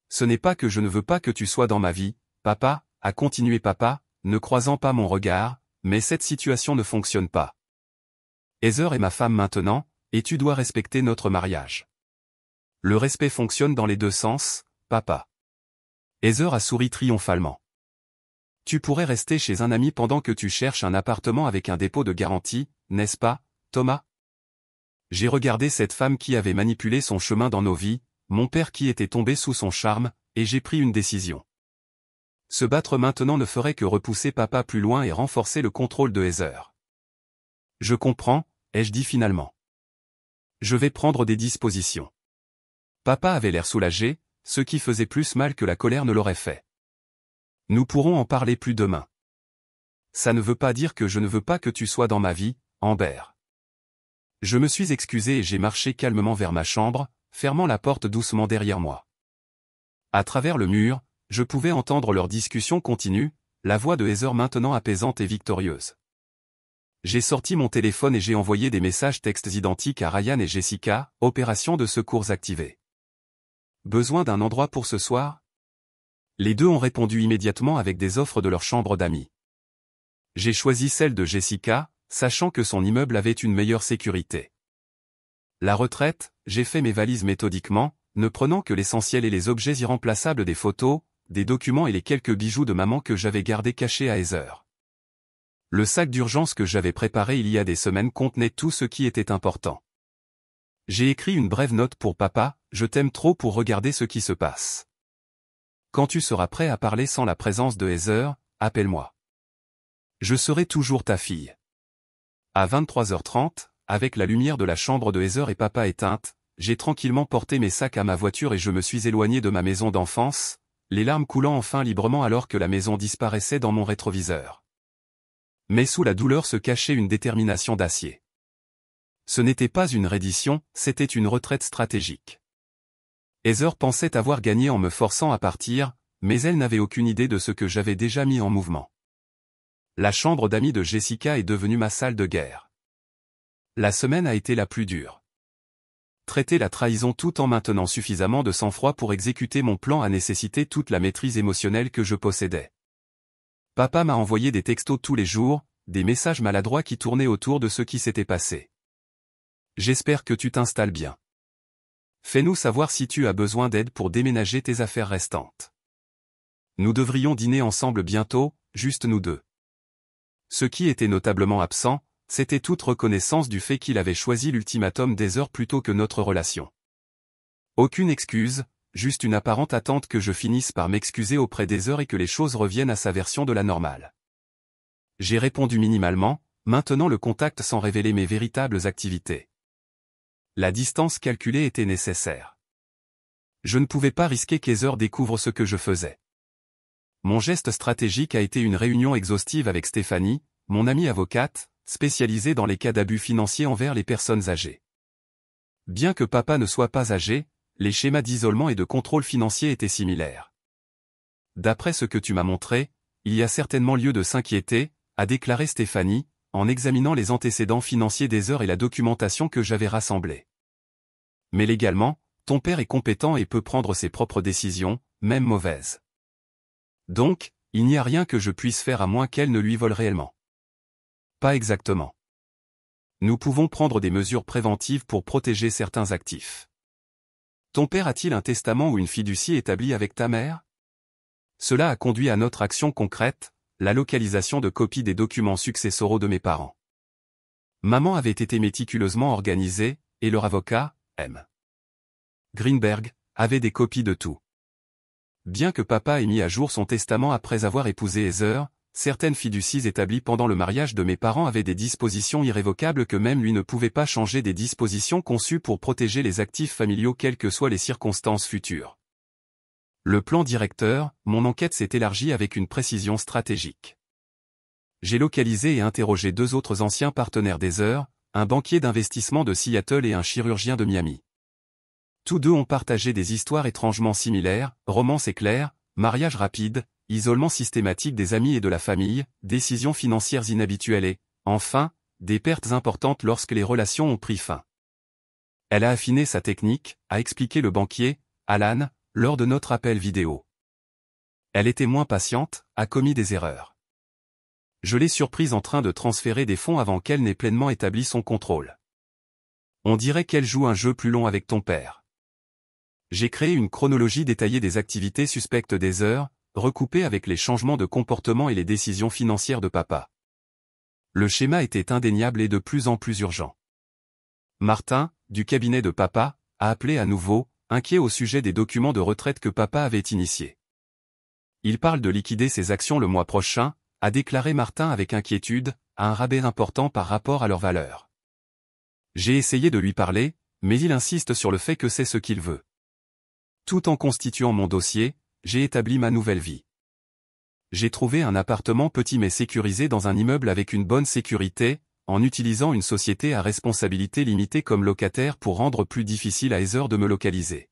Ce n'est pas que je ne veux pas que tu sois dans ma vie, papa, a continué papa, ne croisant pas mon regard, mais cette situation ne fonctionne pas. Heather est ma femme maintenant, et tu dois respecter notre mariage. Le respect fonctionne dans les deux sens, papa. Heather a souri triomphalement. Tu pourrais rester chez un ami pendant que tu cherches un appartement avec un dépôt de garantie, n'est-ce pas, Thomas? J'ai regardé cette femme qui avait manipulé son chemin dans nos vies, mon père qui était tombé sous son charme, et j'ai pris une décision. Se battre maintenant ne ferait que repousser papa plus loin et renforcer le contrôle de Heather. Je comprends, ai-je dit finalement. Je vais prendre des dispositions. Papa avait l'air soulagé, ce qui faisait plus mal que la colère ne l'aurait fait. Nous pourrons en parler plus demain. Ça ne veut pas dire que je ne veux pas que tu sois dans ma vie, Amber. Je me suis excusé et j'ai marché calmement vers ma chambre, fermant la porte doucement derrière moi. À travers le mur, je pouvais entendre leur discussion continue, la voix de Heather maintenant apaisante et victorieuse. J'ai sorti mon téléphone et j'ai envoyé des messages textes identiques à Ryan et Jessica, opération de secours activée. Besoin d'un endroit pour ce soir? Les deux ont répondu immédiatement avec des offres de leur chambre d'amis. J'ai choisi celle de Jessica, sachant que son immeuble avait une meilleure sécurité. La retraite, j'ai fait mes valises méthodiquement, ne prenant que l'essentiel et les objets irremplaçables des photos, des documents et les quelques bijoux de maman que j'avais gardés cachés à Heather. Le sac d'urgence que j'avais préparé il y a des semaines contenait tout ce qui était important. J'ai écrit une brève note pour papa, je t'aime trop pour regarder ce qui se passe. Quand tu seras prêt à parler sans la présence de Heather, appelle-moi. Je serai toujours ta fille. À 23h30, avec la lumière de la chambre de Heather et papa éteinte, j'ai tranquillement porté mes sacs à ma voiture et je me suis éloigné de ma maison d'enfance, les larmes coulant enfin librement alors que la maison disparaissait dans mon rétroviseur. Mais sous la douleur se cachait une détermination d'acier. Ce n'était pas une reddition, c'était une retraite stratégique. Heather pensait avoir gagné en me forçant à partir, mais elle n'avait aucune idée de ce que j'avais déjà mis en mouvement. La chambre d'amis de Jessica est devenue ma salle de guerre. La semaine a été la plus dure. Traiter la trahison tout en maintenant suffisamment de sang-froid pour exécuter mon plan a nécessité toute la maîtrise émotionnelle que je possédais. Papa m'a envoyé des textos tous les jours, des messages maladroits qui tournaient autour de ce qui s'était passé. J'espère que tu t'installes bien. Fais-nous savoir si tu as besoin d'aide pour déménager tes affaires restantes. Nous devrions dîner ensemble bientôt, juste nous deux. Ce qui était notablement absent, c'était toute reconnaissance du fait qu'il avait choisi l'ultimatum d'Heather plutôt que notre relation. Aucune excuse, juste une apparente attente que je finisse par m'excuser auprès d'Heather et que les choses reviennent à sa version de la normale. J'ai répondu minimalement, maintenant le contact sans révéler mes véritables activités. La distance calculée était nécessaire. Je ne pouvais pas risquer qu'Heather découvre ce que je faisais. Mon geste stratégique a été une réunion exhaustive avec Stéphanie, mon amie avocate, spécialisée dans les cas d'abus financiers envers les personnes âgées. Bien que papa ne soit pas âgé, les schémas d'isolement et de contrôle financier étaient similaires. D'après ce que tu m'as montré, il y a certainement lieu de s'inquiéter, a déclaré Stéphanie, en examinant les antécédents financiers d'Heather et la documentation que j'avais rassemblée. Mais légalement, ton père est compétent et peut prendre ses propres décisions, même mauvaises. Donc, il n'y a rien que je puisse faire à moins qu'elle ne lui vole réellement. Pas exactement. Nous pouvons prendre des mesures préventives pour protéger certains actifs. Ton père a-t-il un testament ou une fiducie établie avec ta mère? Cela a conduit à notre action concrète, la localisation de copies des documents successoraux de mes parents. Maman avait été méticuleusement organisée, et leur avocat, M. Greenberg, avait des copies de tout. Bien que papa ait mis à jour son testament après avoir épousé Heather, certaines fiducies établies pendant le mariage de mes parents avaient des dispositions irrévocables que même lui ne pouvait pas changer, des dispositions conçues pour protéger les actifs familiaux quelles que soient les circonstances futures. Le plan directeur, mon enquête s'est élargie avec une précision stratégique. J'ai localisé et interrogé deux autres anciens partenaires d'Heather, un banquier d'investissement de Seattle et un chirurgien de Miami. Tous deux ont partagé des histoires étrangement similaires, romance éclair, mariage rapide, isolement systématique des amis et de la famille, décisions financières inhabituelles et, enfin, des pertes importantes lorsque les relations ont pris fin. Elle a affiné sa technique, a expliqué le banquier, Alan, lors de notre appel vidéo. Elle était moins patiente, a commis des erreurs. Je l'ai surprise en train de transférer des fonds avant qu'elle n'ait pleinement établi son contrôle. On dirait qu'elle joue un jeu plus long avec ton père. J'ai créé une chronologie détaillée des activités suspectes d'Heather, recoupé avec les changements de comportement et les décisions financières de papa. Le schéma était indéniable et de plus en plus urgent. Martin, du cabinet de papa, a appelé à nouveau, inquiet au sujet des documents de retraite que papa avait initiés. Il parle de liquider ses actions le mois prochain, a déclaré Martin avec inquiétude, à un rabais important par rapport à leur valeur. J'ai essayé de lui parler, mais il insiste sur le fait que c'est ce qu'il veut. Tout en constituant mon dossier, j'ai établi ma nouvelle vie. J'ai trouvé un appartement petit mais sécurisé dans un immeuble avec une bonne sécurité, en utilisant une société à responsabilité limitée comme locataire pour rendre plus difficile à Heather de me localiser.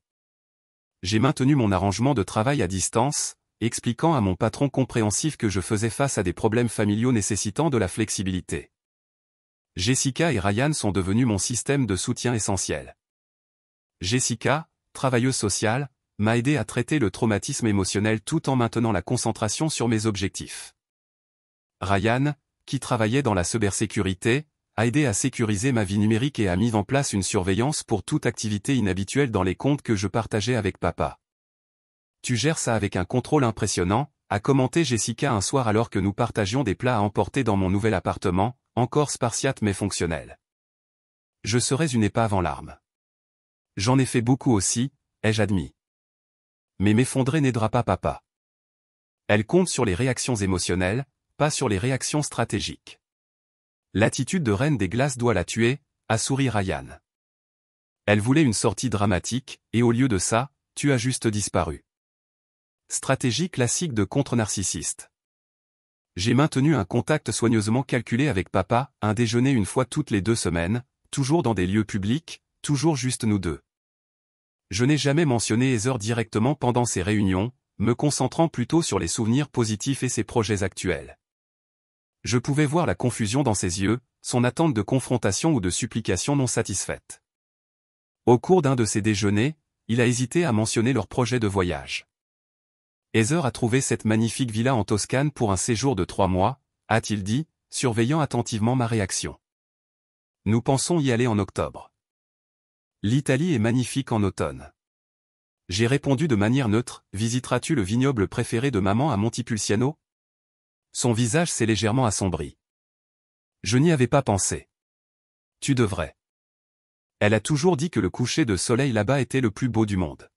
J'ai maintenu mon arrangement de travail à distance, expliquant à mon patron compréhensif que je faisais face à des problèmes familiaux nécessitant de la flexibilité. Jessica et Ryan sont devenus mon système de soutien essentiel. Jessica, travailleuse sociale, m'a aidé à traiter le traumatisme émotionnel tout en maintenant la concentration sur mes objectifs. Ryan, qui travaillait dans la cybersécurité, a aidé à sécuriser ma vie numérique et a mis en place une surveillance pour toute activité inhabituelle dans les comptes que je partageais avec papa. Tu gères ça avec un contrôle impressionnant, a commenté Jessica un soir alors que nous partagions des plats à emporter dans mon nouvel appartement, encore spartiate mais fonctionnel. Je serais une épave en larmes. J'en ai fait beaucoup aussi, ai-je admis. Mais m'effondrer n'aidera pas papa. Elle compte sur les réactions émotionnelles, pas sur les réactions stratégiques. L'attitude de reine des glaces doit la tuer, a souri Ryan. Elle voulait une sortie dramatique, et au lieu de ça, tu as juste disparu. Stratégie classique de contre-narcissiste. J'ai maintenu un contact soigneusement calculé avec papa, un déjeuner une fois toutes les 2 semaines, toujours dans des lieux publics, toujours juste nous deux. Je n'ai jamais mentionné Heather directement pendant ces réunions, me concentrant plutôt sur les souvenirs positifs et ses projets actuels. Je pouvais voir la confusion dans ses yeux, son attente de confrontation ou de supplication non satisfaite. Au cours d'un de ces déjeuners, il a hésité à mentionner leur projet de voyage. Heather a trouvé cette magnifique villa en Toscane pour un séjour de 3 mois, a-t-il dit, surveillant attentivement ma réaction. Nous pensons y aller en octobre. L'Italie est magnifique en automne. J'ai répondu de manière neutre, visiteras-tu le vignoble préféré de maman à Montepulciano? Son visage s'est légèrement assombri. Je n'y avais pas pensé. Tu devrais. Elle a toujours dit que le coucher de soleil là-bas était le plus beau du monde.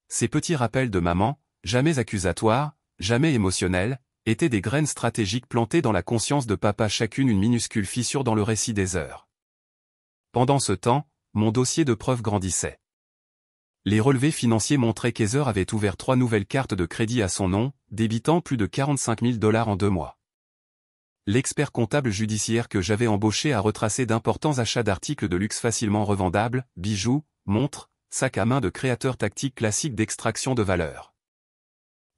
Ces petits rappels de maman, jamais accusatoires, jamais émotionnels, étaient des graines stratégiques plantées dans la conscience de papa, chacune une minuscule fissure dans le récit des heures. Pendant ce temps, mon dossier de preuves grandissait. Les relevés financiers montraient qu'Heather avait ouvert 3 nouvelles cartes de crédit à son nom, débitant plus de 45 000 $ en 2 mois. L'expert comptable judiciaire que j'avais embauché a retracé d'importants achats d'articles de luxe facilement revendables, bijoux, montres, sacs à main de créateurs tactiques classiques d'extraction de valeur.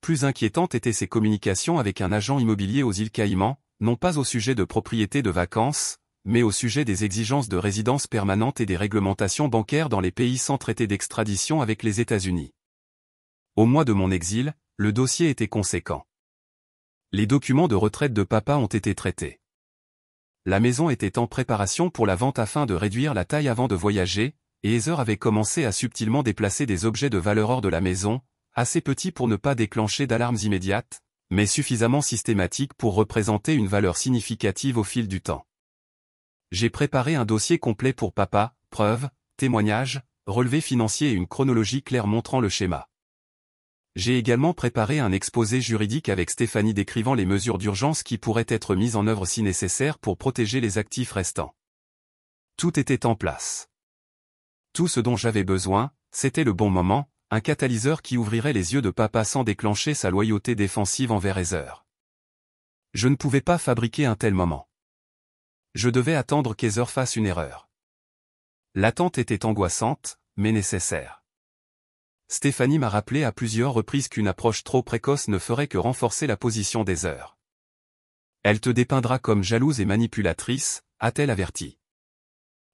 Plus inquiétantes étaient ses communications avec un agent immobilier aux îles Caïmans, non pas au sujet de propriétés de vacances, mais au sujet des exigences de résidence permanente et des réglementations bancaires dans les pays sans traité d'extradition avec les États-Unis. Au mois de mon exil, le dossier était conséquent. Les documents de retraite de papa ont été traités. La maison était en préparation pour la vente afin de réduire la taille avant de voyager, et Heather avait commencé à subtilement déplacer des objets de valeur hors de la maison, assez petits pour ne pas déclencher d'alarmes immédiates, mais suffisamment systématiques pour représenter une valeur significative au fil du temps. J'ai préparé un dossier complet pour papa, preuves, témoignages, relevés financiers et une chronologie claire montrant le schéma. J'ai également préparé un exposé juridique avec Stéphanie décrivant les mesures d'urgence qui pourraient être mises en œuvre si nécessaire pour protéger les actifs restants. Tout était en place. Tout ce dont j'avais besoin, c'était le bon moment, un catalyseur qui ouvrirait les yeux de papa sans déclencher sa loyauté défensive envers Heather. Je ne pouvais pas fabriquer un tel moment. Je devais attendre qu'Heather fasse une erreur. L'attente était angoissante, mais nécessaire. Stéphanie m'a rappelé à plusieurs reprises qu'une approche trop précoce ne ferait que renforcer la position d'Heather. Elle te dépeindra comme jalouse et manipulatrice, a-t-elle averti.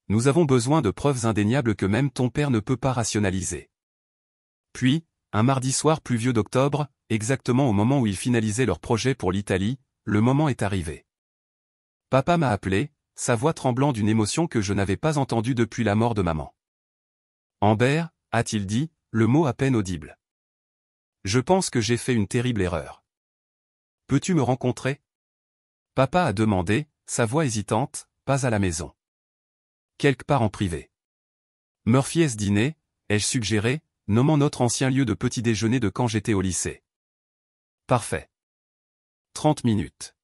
Nous avons besoin de preuves indéniables que même ton père ne peut pas rationaliser. Puis, un mardi soir pluvieux d'octobre, exactement au moment où ils finalisaient leur projet pour l'Italie, le moment est arrivé. Papa m'a appelé, sa voix tremblant d'une émotion que je n'avais pas entendue depuis la mort de maman. Amber, a-t-il dit, le mot à peine audible. Je pense que j'ai fait une terrible erreur. Peux-tu me rencontrer? Papa a demandé, sa voix hésitante, pas à la maison. Quelque part en privé. Murphy est-ce dîner, ai-je suggéré, nommant notre ancien lieu de petit déjeuner de quand j'étais au lycée. Parfait. 30 minutes.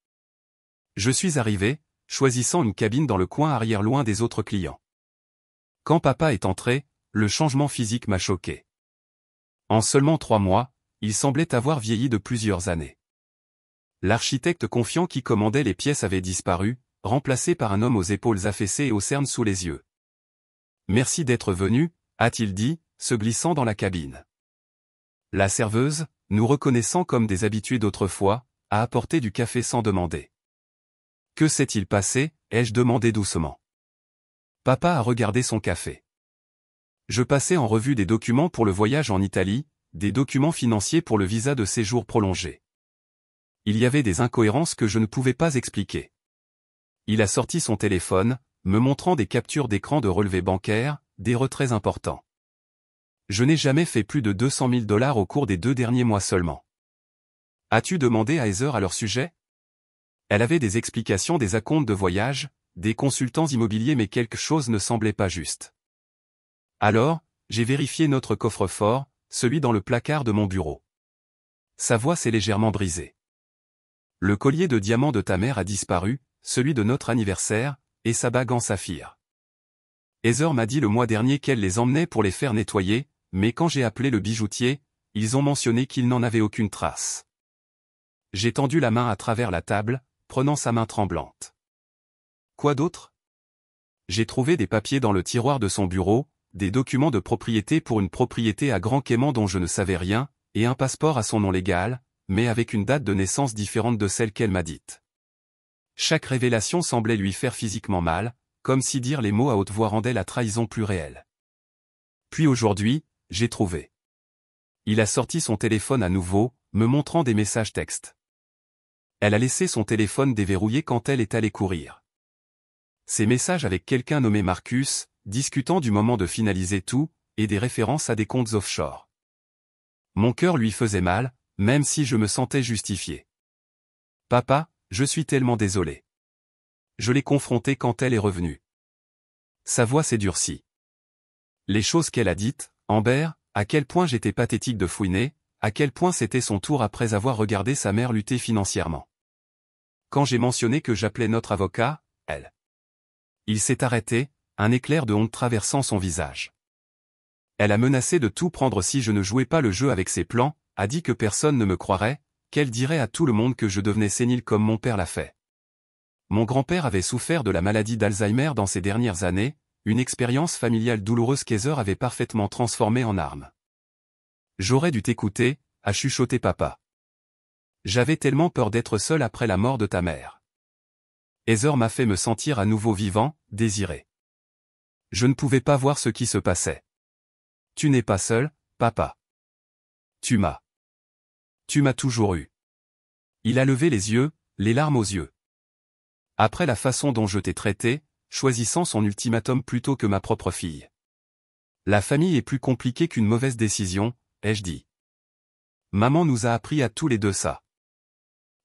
Je suis arrivé, choisissant une cabine dans le coin arrière loin des autres clients. Quand papa est entré, le changement physique m'a choqué. En seulement 3 mois, il semblait avoir vieilli de plusieurs années. L'architecte confiant qui commandait les pièces avait disparu, remplacé par un homme aux épaules affaissées et aux cernes sous les yeux. Merci d'être venu, a-t-il dit, se glissant dans la cabine. La serveuse, nous reconnaissant comme des habitués d'autrefois, a apporté du café sans demander. Que s'est-il passé, ai-je demandé doucement. Papa a regardé son café. Je passais en revue des documents pour le voyage en Italie, des documents financiers pour le visa de séjour prolongé. Il y avait des incohérences que je ne pouvais pas expliquer. Il a sorti son téléphone, me montrant des captures d'écran de relevés bancaires, des retraits importants. Je n'ai jamais fait plus de 200 000 $ au cours des 2 derniers mois seulement. As-tu demandé à Heather à leur sujet? Elle avait des explications des acomptes de voyage, des consultants immobiliers mais quelque chose ne semblait pas juste. Alors, j'ai vérifié notre coffre-fort, celui dans le placard de mon bureau. Sa voix s'est légèrement brisée. Le collier de diamants de ta mère a disparu, celui de notre anniversaire, et sa bague en saphir. Heather m'a dit le mois dernier qu'elle les emmenait pour les faire nettoyer, mais quand j'ai appelé le bijoutier, ils ont mentionné qu'ils n'en avaient aucune trace. J'ai tendu la main à travers la table, prenant sa main tremblante. Quoi d'autre? J'ai trouvé des papiers dans le tiroir de son bureau, des documents de propriété pour une propriété à Grand Cayman dont je ne savais rien, et un passeport à son nom légal, mais avec une date de naissance différente de celle qu'elle m'a dite. Chaque révélation semblait lui faire physiquement mal, comme si dire les mots à haute voix rendait la trahison plus réelle. Puis aujourd'hui, j'ai trouvé. Il a sorti son téléphone à nouveau, me montrant des messages textes. Elle a laissé son téléphone déverrouillé quand elle est allée courir. Ces messages avec quelqu'un nommé Marcus, discutant du moment de finaliser tout, et des références à des comptes offshore. Mon cœur lui faisait mal, même si je me sentais justifié. Papa, je suis tellement désolé. Je l'ai confrontée quand elle est revenue. Sa voix s'est durcie. Les choses qu'elle a dites, Amber, à quel point j'étais pathétique de fouiner, à quel point c'était son tour après avoir regardé sa mère lutter financièrement. Quand j'ai mentionné que j'appelais notre avocat, elle. Il s'est arrêté, un éclair de honte traversant son visage. Elle a menacé de tout prendre si je ne jouais pas le jeu avec ses plans, a dit que personne ne me croirait, qu'elle dirait à tout le monde que je devenais sénile comme mon père l'a fait. Mon grand-père avait souffert de la maladie d'Alzheimer dans ces dernières années, une expérience familiale douloureuse qu'Heather avait parfaitement transformée en arme. J'aurais dû t'écouter, a chuchoté papa. J'avais tellement peur d'être seul après la mort de ta mère. Heather m'a fait me sentir à nouveau vivant, désiré. Je ne pouvais pas voir ce qui se passait. Tu n'es pas seul, papa. Tu m'as toujours eu. Il a levé les yeux, les larmes aux yeux. Après la façon dont je t'ai traité, choisissant son ultimatum plutôt que ma propre fille. La famille est plus compliquée qu'une mauvaise décision, ai-je dit. Maman nous a appris à tous les deux ça.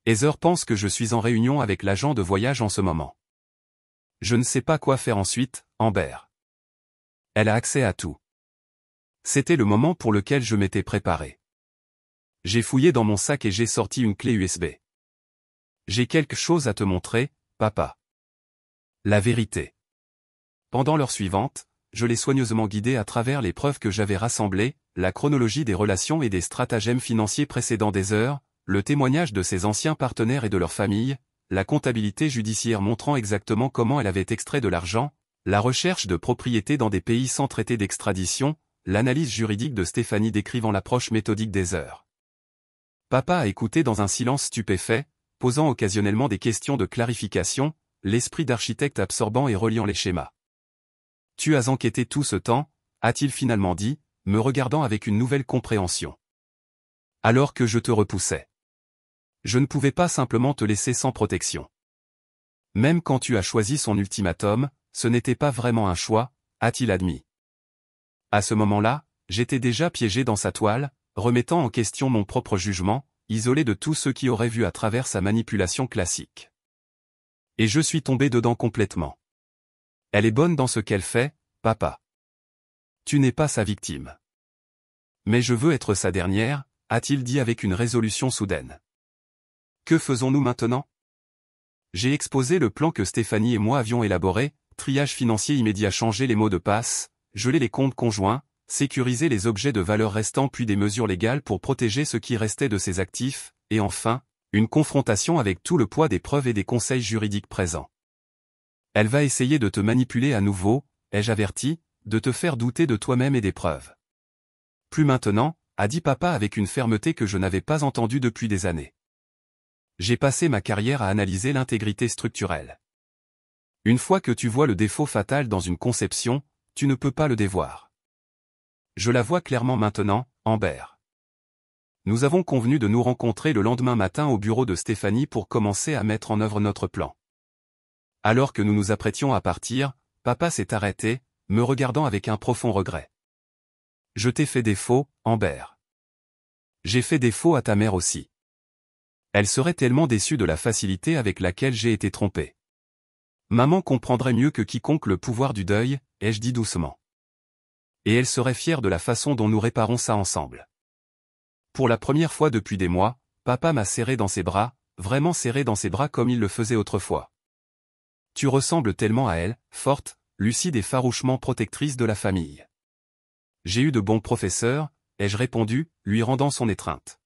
Heather pense que je suis en réunion avec l'agent de voyage en ce moment. Je ne sais pas quoi faire ensuite, Amber. Elle a accès à tout. C'était le moment pour lequel je m'étais préparé. J'ai fouillé dans mon sac et j'ai sorti une clé USB. J'ai quelque chose à te montrer, papa. La vérité. Pendant l'heure suivante, je l'ai soigneusement guidé à travers les preuves que j'avais rassemblées, la chronologie des relations et des stratagèmes financiers précédents d'Heather, le témoignage de ses anciens partenaires et de leurs familles, la comptabilité judiciaire montrant exactement comment elle avait extrait de l'argent, la recherche de propriétés dans des pays sans traité d'extradition, l'analyse juridique de Stéphanie décrivant l'approche méthodique d'Heather. Papa a écouté dans un silence stupéfait, posant occasionnellement des questions de clarification, l'esprit d'architecte absorbant et reliant les schémas. Tu as enquêté tout ce temps, a-t-il finalement dit, me regardant avec une nouvelle compréhension. Alors que je te repoussais. Je ne pouvais pas simplement te laisser sans protection. Même quand tu as choisi son ultimatum, ce n'était pas vraiment un choix, a-t-il admis. À ce moment-là, j'étais déjà piégé dans sa toile, remettant en question mon propre jugement, isolé de tous ceux qui auraient vu à travers sa manipulation classique. Et je suis tombé dedans complètement. Elle est bonne dans ce qu'elle fait, papa. Tu n'es pas sa victime. Mais je veux être sa dernière, a-t-il dit avec une résolution soudaine. Que faisons-nous maintenant? J'ai exposé le plan que Stéphanie et moi avions élaboré, triage financier immédiat, changer les mots de passe, geler les comptes conjoints, sécuriser les objets de valeur restants, puis des mesures légales pour protéger ce qui restait de ses actifs, et enfin, une confrontation avec tout le poids des preuves et des conseils juridiques présents. Elle va essayer de te manipuler à nouveau, ai-je averti, de te faire douter de toi-même et des preuves. Plus maintenant, a dit papa avec une fermeté que je n'avais pas entendue depuis des années. J'ai passé ma carrière à analyser l'intégrité structurelle. Une fois que tu vois le défaut fatal dans une conception, tu ne peux pas le dévoir. Je la vois clairement maintenant, Amber. Nous avons convenu de nous rencontrer le lendemain matin au bureau de Stéphanie pour commencer à mettre en œuvre notre plan. Alors que nous nous apprêtions à partir, papa s'est arrêté, me regardant avec un profond regret. Je t'ai fait défaut, Amber. J'ai fait défaut à ta mère aussi. Elle serait tellement déçue de la facilité avec laquelle j'ai été trompé. Maman comprendrait mieux que quiconque le pouvoir du deuil, ai-je dit doucement. Et elle serait fière de la façon dont nous réparons ça ensemble. Pour la première fois depuis des mois, papa m'a serré dans ses bras, vraiment serré dans ses bras comme il le faisait autrefois. Tu ressembles tellement à elle, forte, lucide et farouchement protectrice de la famille. J'ai eu de bons professeurs, ai-je répondu, lui rendant son étreinte.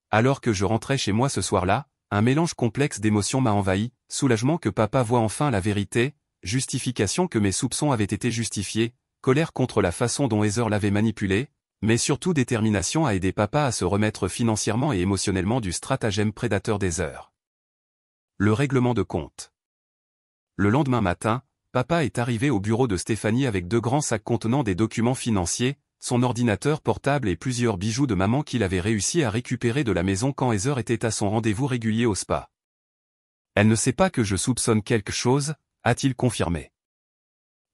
Alors que je rentrais chez moi ce soir-là, un mélange complexe d'émotions m'a envahi, soulagement que papa voie enfin la vérité, justification que mes soupçons avaient été justifiés, colère contre la façon dont Heather l'avait manipulé, mais surtout détermination à aider papa à se remettre financièrement et émotionnellement du stratagème prédateur d'Heather. Le règlement de compte. Le lendemain matin, papa est arrivé au bureau de Stéphanie avec 2 grands sacs contenant des documents financiers, son ordinateur portable et plusieurs bijoux de maman qu'il avait réussi à récupérer de la maison quand Heather était à son rendez-vous régulier au spa. Elle ne sait pas que je soupçonne quelque chose, a-t-il confirmé.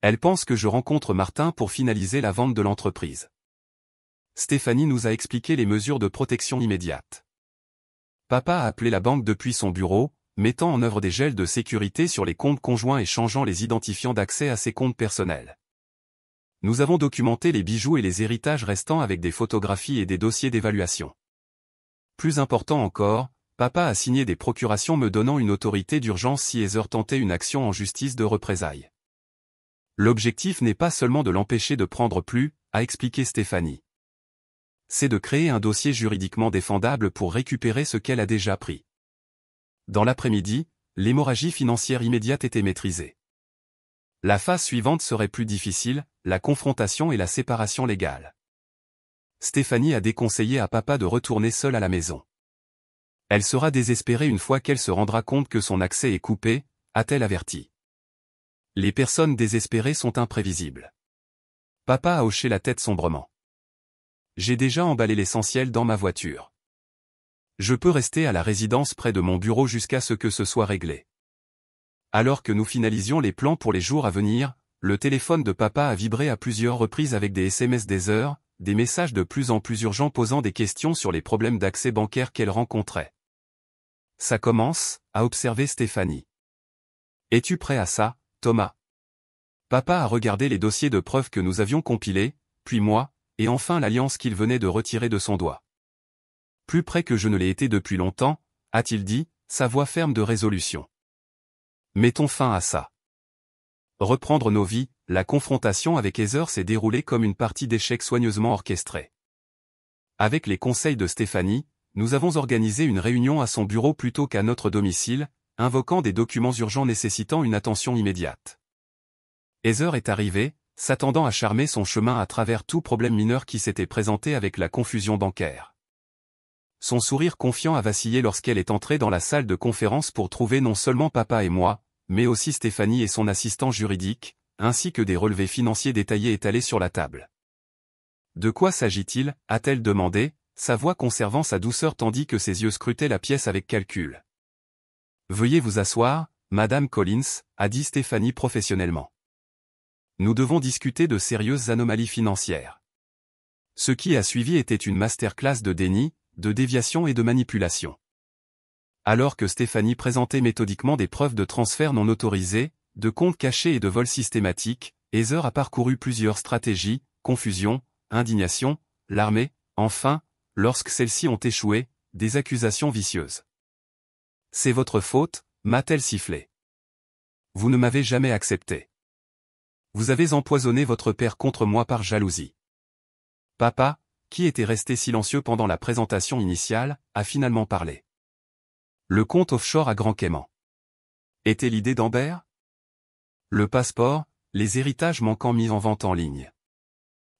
Elle pense que je rencontre Martin pour finaliser la vente de l'entreprise. Stéphanie nous a expliqué les mesures de protection immédiate. Papa a appelé la banque depuis son bureau, mettant en œuvre des gels de sécurité sur les comptes conjoints et changeant les identifiants d'accès à ses comptes personnels. Nous avons documenté les bijoux et les héritages restants avec des photographies et des dossiers d'évaluation. Plus important encore, papa a signé des procurations me donnant une autorité d'urgence si Heather tentait une action en justice de représailles. L'objectif n'est pas seulement de l'empêcher de prendre plus, a expliqué Stéphanie. C'est de créer un dossier juridiquement défendable pour récupérer ce qu'elle a déjà pris. Dans l'après-midi, l'hémorragie financière immédiate était maîtrisée. La phase suivante serait plus difficile, la confrontation et la séparation légale. Stéphanie a déconseillé à papa de retourner seul à la maison. Elle sera désespérée une fois qu'elle se rendra compte que son accès est coupé, a-t-elle averti. Les personnes désespérées sont imprévisibles. Papa a hoché la tête sombrement. J'ai déjà emballé l'essentiel dans ma voiture. Je peux rester à la résidence près de mon bureau jusqu'à ce que ce soit réglé. Alors que nous finalisions les plans pour les jours à venir, le téléphone de papa a vibré à plusieurs reprises avec des SMS d'Heather, des messages de plus en plus urgents posant des questions sur les problèmes d'accès bancaire qu'elle rencontrait. Ça commence, a observé Stéphanie. Es-tu prêt à ça, Thomas? Papa a regardé les dossiers de preuves que nous avions compilés, puis moi, et enfin l'alliance qu'il venait de retirer de son doigt. Plus près que je ne l'ai été depuis longtemps, a-t-il dit, sa voix ferme de résolution. Mettons fin à ça. Reprendre nos vies, la confrontation avec Heather s'est déroulée comme une partie d'échecs soigneusement orchestrée. Avec les conseils de Stéphanie, nous avons organisé une réunion à son bureau plutôt qu'à notre domicile, invoquant des documents urgents nécessitant une attention immédiate. Heather est arrivée, s'attendant à charmer son chemin à travers tout problème mineur qui s'était présenté avec la confusion bancaire. Son sourire confiant a vacillé lorsqu'elle est entrée dans la salle de conférence pour trouver non seulement papa et moi, mais aussi Stéphanie et son assistant juridique, ainsi que des relevés financiers détaillés étalés sur la table. De quoi s'agit-il, a-t-elle demandé, sa voix conservant sa douceur tandis que ses yeux scrutaient la pièce avec calcul. Veuillez vous asseoir, Madame Collins, a dit Stéphanie professionnellement. Nous devons discuter de sérieuses anomalies financières. Ce qui a suivi était une masterclass de déni, de déviation et de manipulation. Alors que Stéphanie présentait méthodiquement des preuves de transfert non autorisés, de comptes cachés et de vols systématiques, Heather a parcouru plusieurs stratégies, confusion, indignation, l'armée, enfin, lorsque celles-ci ont échoué, des accusations vicieuses. « C'est votre faute », m'a-t-elle sifflé. « Vous ne m'avez jamais accepté. Vous avez empoisonné votre père contre moi par jalousie. » Papa, qui était resté silencieux pendant la présentation initiale, a finalement parlé. Le compte offshore à Grand Cayman. Était l'idée d'Amber? Le passeport, les héritages manquants mis en vente en ligne.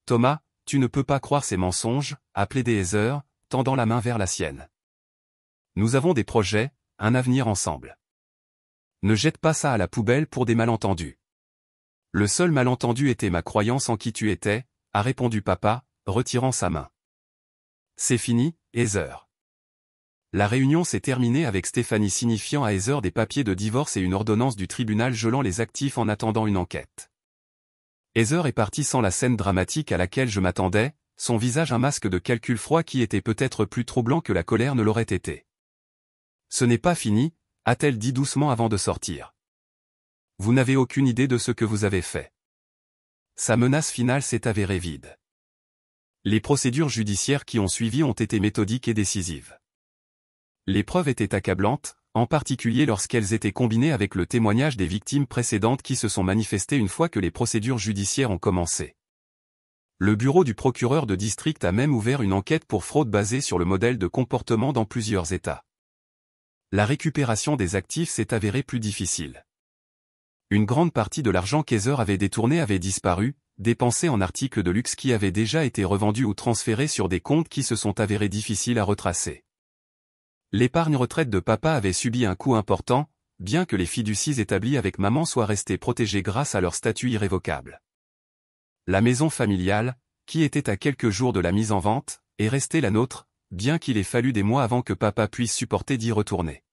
Thomas, tu ne peux pas croire ces mensonges, a plaidé Heather, tendant la main vers la sienne. Nous avons des projets, un avenir ensemble. Ne jette pas ça à la poubelle pour des malentendus. Le seul malentendu était ma croyance en qui tu étais, a répondu papa, retirant sa main. C'est fini, Heather. La réunion s'est terminée avec Stéphanie signifiant à Heather des papiers de divorce et une ordonnance du tribunal gelant les actifs en attendant une enquête. Heather est partie sans la scène dramatique à laquelle je m'attendais, son visage un masque de calcul froid qui était peut-être plus troublant que la colère ne l'aurait été. Ce n'est pas fini, a-t-elle dit doucement avant de sortir. Vous n'avez aucune idée de ce que vous avez fait. Sa menace finale s'est avérée vide. Les procédures judiciaires qui ont suivi ont été méthodiques et décisives. Les preuves étaient accablantes, en particulier lorsqu'elles étaient combinées avec le témoignage des victimes précédentes qui se sont manifestées une fois que les procédures judiciaires ont commencé. Le bureau du procureur de district a même ouvert une enquête pour fraude basée sur le modèle de comportement dans plusieurs États. La récupération des actifs s'est avérée plus difficile. Une grande partie de l'argent qu'Heather avait détourné avait disparu, dépensé en articles de luxe qui avaient déjà été revendus ou transférés sur des comptes qui se sont avérés difficiles à retracer. L'épargne retraite de papa avait subi un coup important, bien que les fiducies établies avec maman soient restées protégées grâce à leur statut irrévocable. La maison familiale, qui était à quelques jours de la mise en vente, est restée la nôtre, bien qu'il ait fallu des mois avant que papa puisse supporter d'y retourner.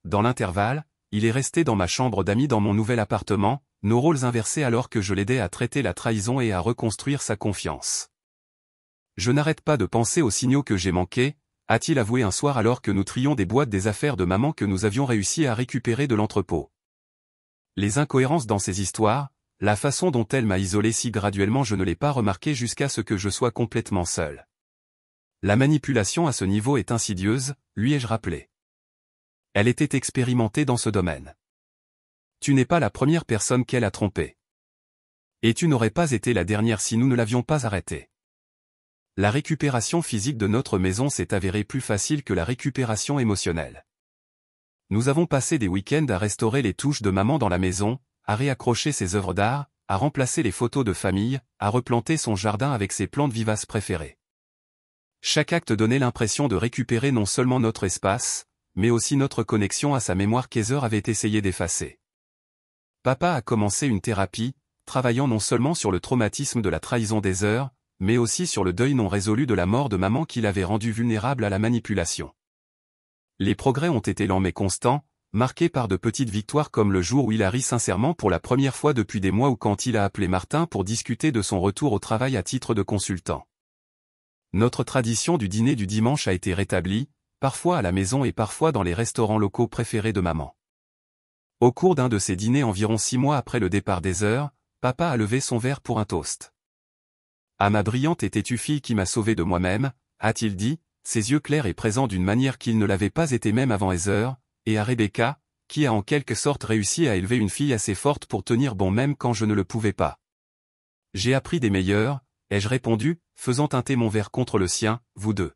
Dans l'intervalle, il est resté dans ma chambre d'amis dans mon nouvel appartement, nos rôles inversés alors que je l'aidais à traiter la trahison et à reconstruire sa confiance. Je n'arrête pas de penser aux signaux que j'ai manqués, a-t-il avoué un soir alors que nous trions des boîtes des affaires de maman que nous avions réussi à récupérer de l'entrepôt. Les incohérences dans ces histoires, la façon dont elle m'a isolé si graduellement je ne l'ai pas remarqué jusqu'à ce que je sois complètement seul. La manipulation à ce niveau est insidieuse, lui ai-je rappelé. Elle était expérimentée dans ce domaine. Tu n'es pas la première personne qu'elle a trompée. Et tu n'aurais pas été la dernière si nous ne l'avions pas arrêtée. La récupération physique de notre maison s'est avérée plus facile que la récupération émotionnelle. Nous avons passé des week-ends à restaurer les touches de maman dans la maison, à réaccrocher ses œuvres d'art, à remplacer les photos de famille, à replanter son jardin avec ses plantes vivaces préférées. Chaque acte donnait l'impression de récupérer non seulement notre espace, mais aussi notre connexion à sa mémoire qu'Heather avait essayé d'effacer. Papa a commencé une thérapie, travaillant non seulement sur le traumatisme de la trahison d'Heather, mais aussi sur le deuil non résolu de la mort de maman qui l'avait rendu vulnérable à la manipulation. Les progrès ont été lents mais constants, marqués par de petites victoires comme le jour où il a ri sincèrement pour la première fois depuis des mois ou quand il a appelé Martin pour discuter de son retour au travail à titre de consultant. Notre tradition du dîner du dimanche a été rétablie, parfois à la maison et parfois dans les restaurants locaux préférés de maman. Au cours d'un de ces dîners environ 6 mois après le départ d'Heather, papa a levé son verre pour un toast. À ma brillante et têtue fille qui m'a sauvé de moi-même, a-t-il dit, ses yeux clairs et présents d'une manière qu'ils ne l'avaient pas été même avant Heather, et à Rebecca, qui a en quelque sorte réussi à élever une fille assez forte pour tenir bon même quand je ne le pouvais pas. J'ai appris des meilleurs, ai-je répondu, faisant teinter mon verre contre le sien, vous deux.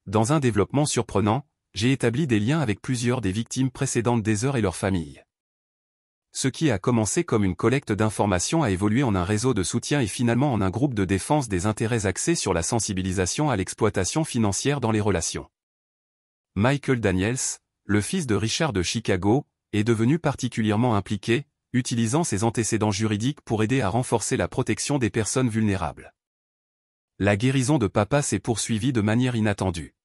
Dans un développement surprenant, j'ai établi des liens avec plusieurs des victimes précédentes d'Heather et leurs familles. Ce qui a commencé comme une collecte d'informations a évolué en un réseau de soutien et finalement en un groupe de défense des intérêts axé sur la sensibilisation à l'exploitation financière dans les relations. Michael Daniels, le fils de Richard de Chicago, est devenu particulièrement impliqué, utilisant ses antécédents juridiques pour aider à renforcer la protection des personnes vulnérables. La guérison de papa s'est poursuivie de manière inattendue.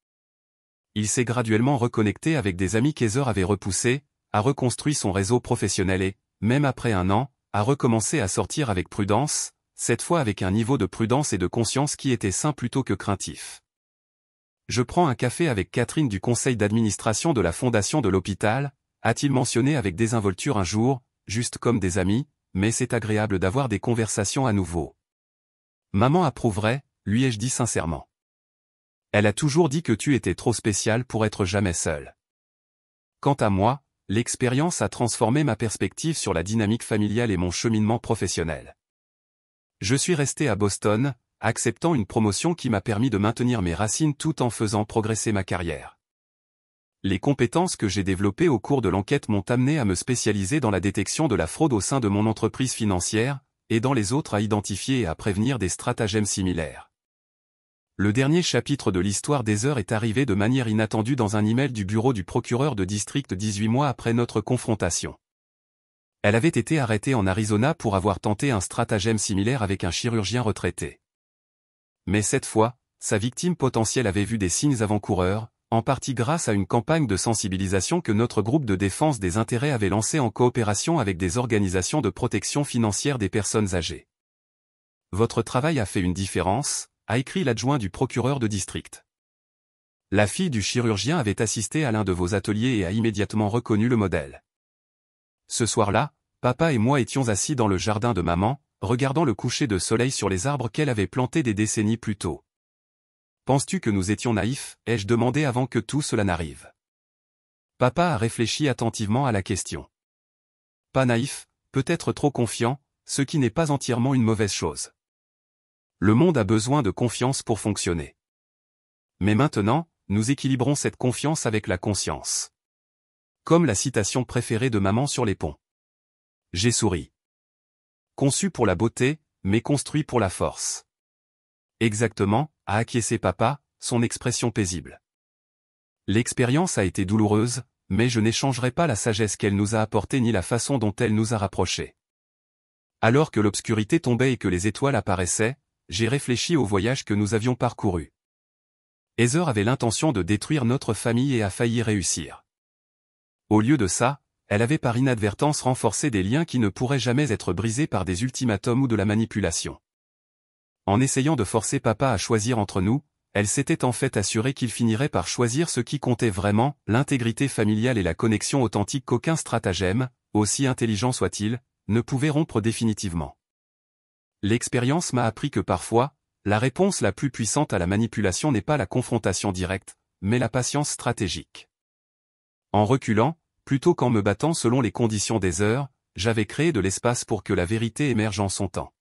Il s'est graduellement reconnecté avec des amis qu'Heather avait repoussés, a reconstruit son réseau professionnel et, même après un an, a recommencé à sortir avec prudence, cette fois avec un niveau de prudence et de conscience qui était sain plutôt que craintif. Je prends un café avec Catherine du conseil d'administration de la fondation de l'hôpital, a-t-il mentionné avec désinvolture un jour, juste comme des amis, mais c'est agréable d'avoir des conversations à nouveau. Maman approuverait, lui ai-je dit sincèrement. Elle a toujours dit que tu étais trop spécial pour être jamais seul. Quant à moi, l'expérience a transformé ma perspective sur la dynamique familiale et mon cheminement professionnel. Je suis resté à Boston, acceptant une promotion qui m'a permis de maintenir mes racines tout en faisant progresser ma carrière. Les compétences que j'ai développées au cours de l'enquête m'ont amené à me spécialiser dans la détection de la fraude au sein de mon entreprise financière, et dans les autres à identifier et à prévenir des stratagèmes similaires. Le dernier chapitre de l'histoire d'Heather est arrivé de manière inattendue dans un email du bureau du procureur de district 18 mois après notre confrontation. Elle avait été arrêtée en Arizona pour avoir tenté un stratagème similaire avec un chirurgien retraité. Mais cette fois, sa victime potentielle avait vu des signes avant-coureurs, en partie grâce à une campagne de sensibilisation que notre groupe de défense des intérêts avait lancée en coopération avec des organisations de protection financière des personnes âgées. Votre travail a fait une différence, a écrit l'adjoint du procureur de district. La fille du chirurgien avait assisté à l'un de vos ateliers et a immédiatement reconnu le modèle. Ce soir-là, papa et moi étions assis dans le jardin de maman, regardant le coucher de soleil sur les arbres qu'elle avait plantés des décennies plus tôt. Penses-tu que nous étions naïfs, ai-je demandé avant que tout cela n'arrive. Papa a réfléchi attentivement à la question. Pas naïf, peut-être trop confiant, ce qui n'est pas entièrement une mauvaise chose. Le monde a besoin de confiance pour fonctionner. Mais maintenant, nous équilibrons cette confiance avec la conscience. Comme la citation préférée de maman sur les ponts. J'ai souri. Conçu pour la beauté, mais construit pour la force. Exactement, a acquiescé papa, son expression paisible. L'expérience a été douloureuse, mais je n'échangerai pas la sagesse qu'elle nous a apportée ni la façon dont elle nous a rapprochés. Alors que l'obscurité tombait et que les étoiles apparaissaient, j'ai réfléchi au voyage que nous avions parcouru. Heather avait l'intention de détruire notre famille et a failli réussir. Au lieu de ça, elle avait par inadvertance renforcé des liens qui ne pourraient jamais être brisés par des ultimatums ou de la manipulation. En essayant de forcer papa à choisir entre nous, elle s'était en fait assurée qu'il finirait par choisir ce qui comptait vraiment, l'intégrité familiale et la connexion authentique qu'aucun stratagème, aussi intelligent soit-il, ne pouvait rompre définitivement. L'expérience m'a appris que parfois, la réponse la plus puissante à la manipulation n'est pas la confrontation directe, mais la patience stratégique. En reculant, plutôt qu'en me battant selon les conditions des heures, j'avais créé de l'espace pour que la vérité émerge en son temps.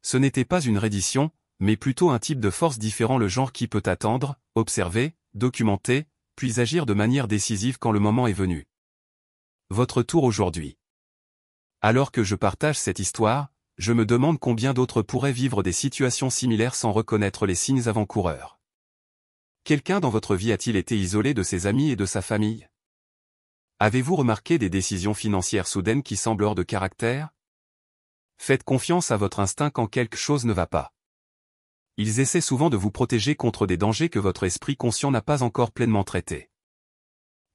Ce n'était pas une reddition, mais plutôt un type de force différent, le genre qui peut attendre, observer, documenter, puis agir de manière décisive quand le moment est venu. Votre tour aujourd'hui. Alors que je partage cette histoire, je me demande combien d'autres pourraient vivre des situations similaires sans reconnaître les signes avant-coureurs. Quelqu'un dans votre vie a-t-il été isolé de ses amis et de sa famille? Avez-vous remarqué des décisions financières soudaines qui semblent hors de caractère? Faites confiance à votre instinct quand quelque chose ne va pas. Ils essaient souvent de vous protéger contre des dangers que votre esprit conscient n'a pas encore pleinement traités.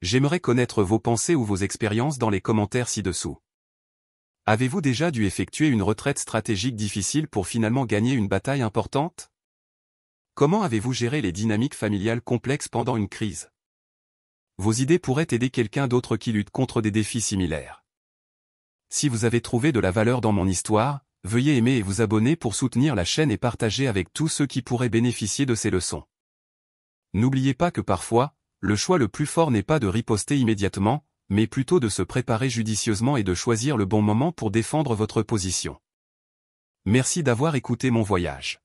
J'aimerais connaître vos pensées ou vos expériences dans les commentaires ci-dessous. Avez-vous déjà dû effectuer une retraite stratégique difficile pour finalement gagner une bataille importante? Comment avez-vous géré les dynamiques familiales complexes pendant une crise? Vos idées pourraient aider quelqu'un d'autre qui lutte contre des défis similaires. Si vous avez trouvé de la valeur dans mon histoire, veuillez aimer et vous abonner pour soutenir la chaîne et partager avec tous ceux qui pourraient bénéficier de ces leçons. N'oubliez pas que parfois, le choix le plus fort n'est pas de riposter immédiatement, mais plutôt de se préparer judicieusement et de choisir le bon moment pour défendre votre position. Merci d'avoir écouté mon voyage.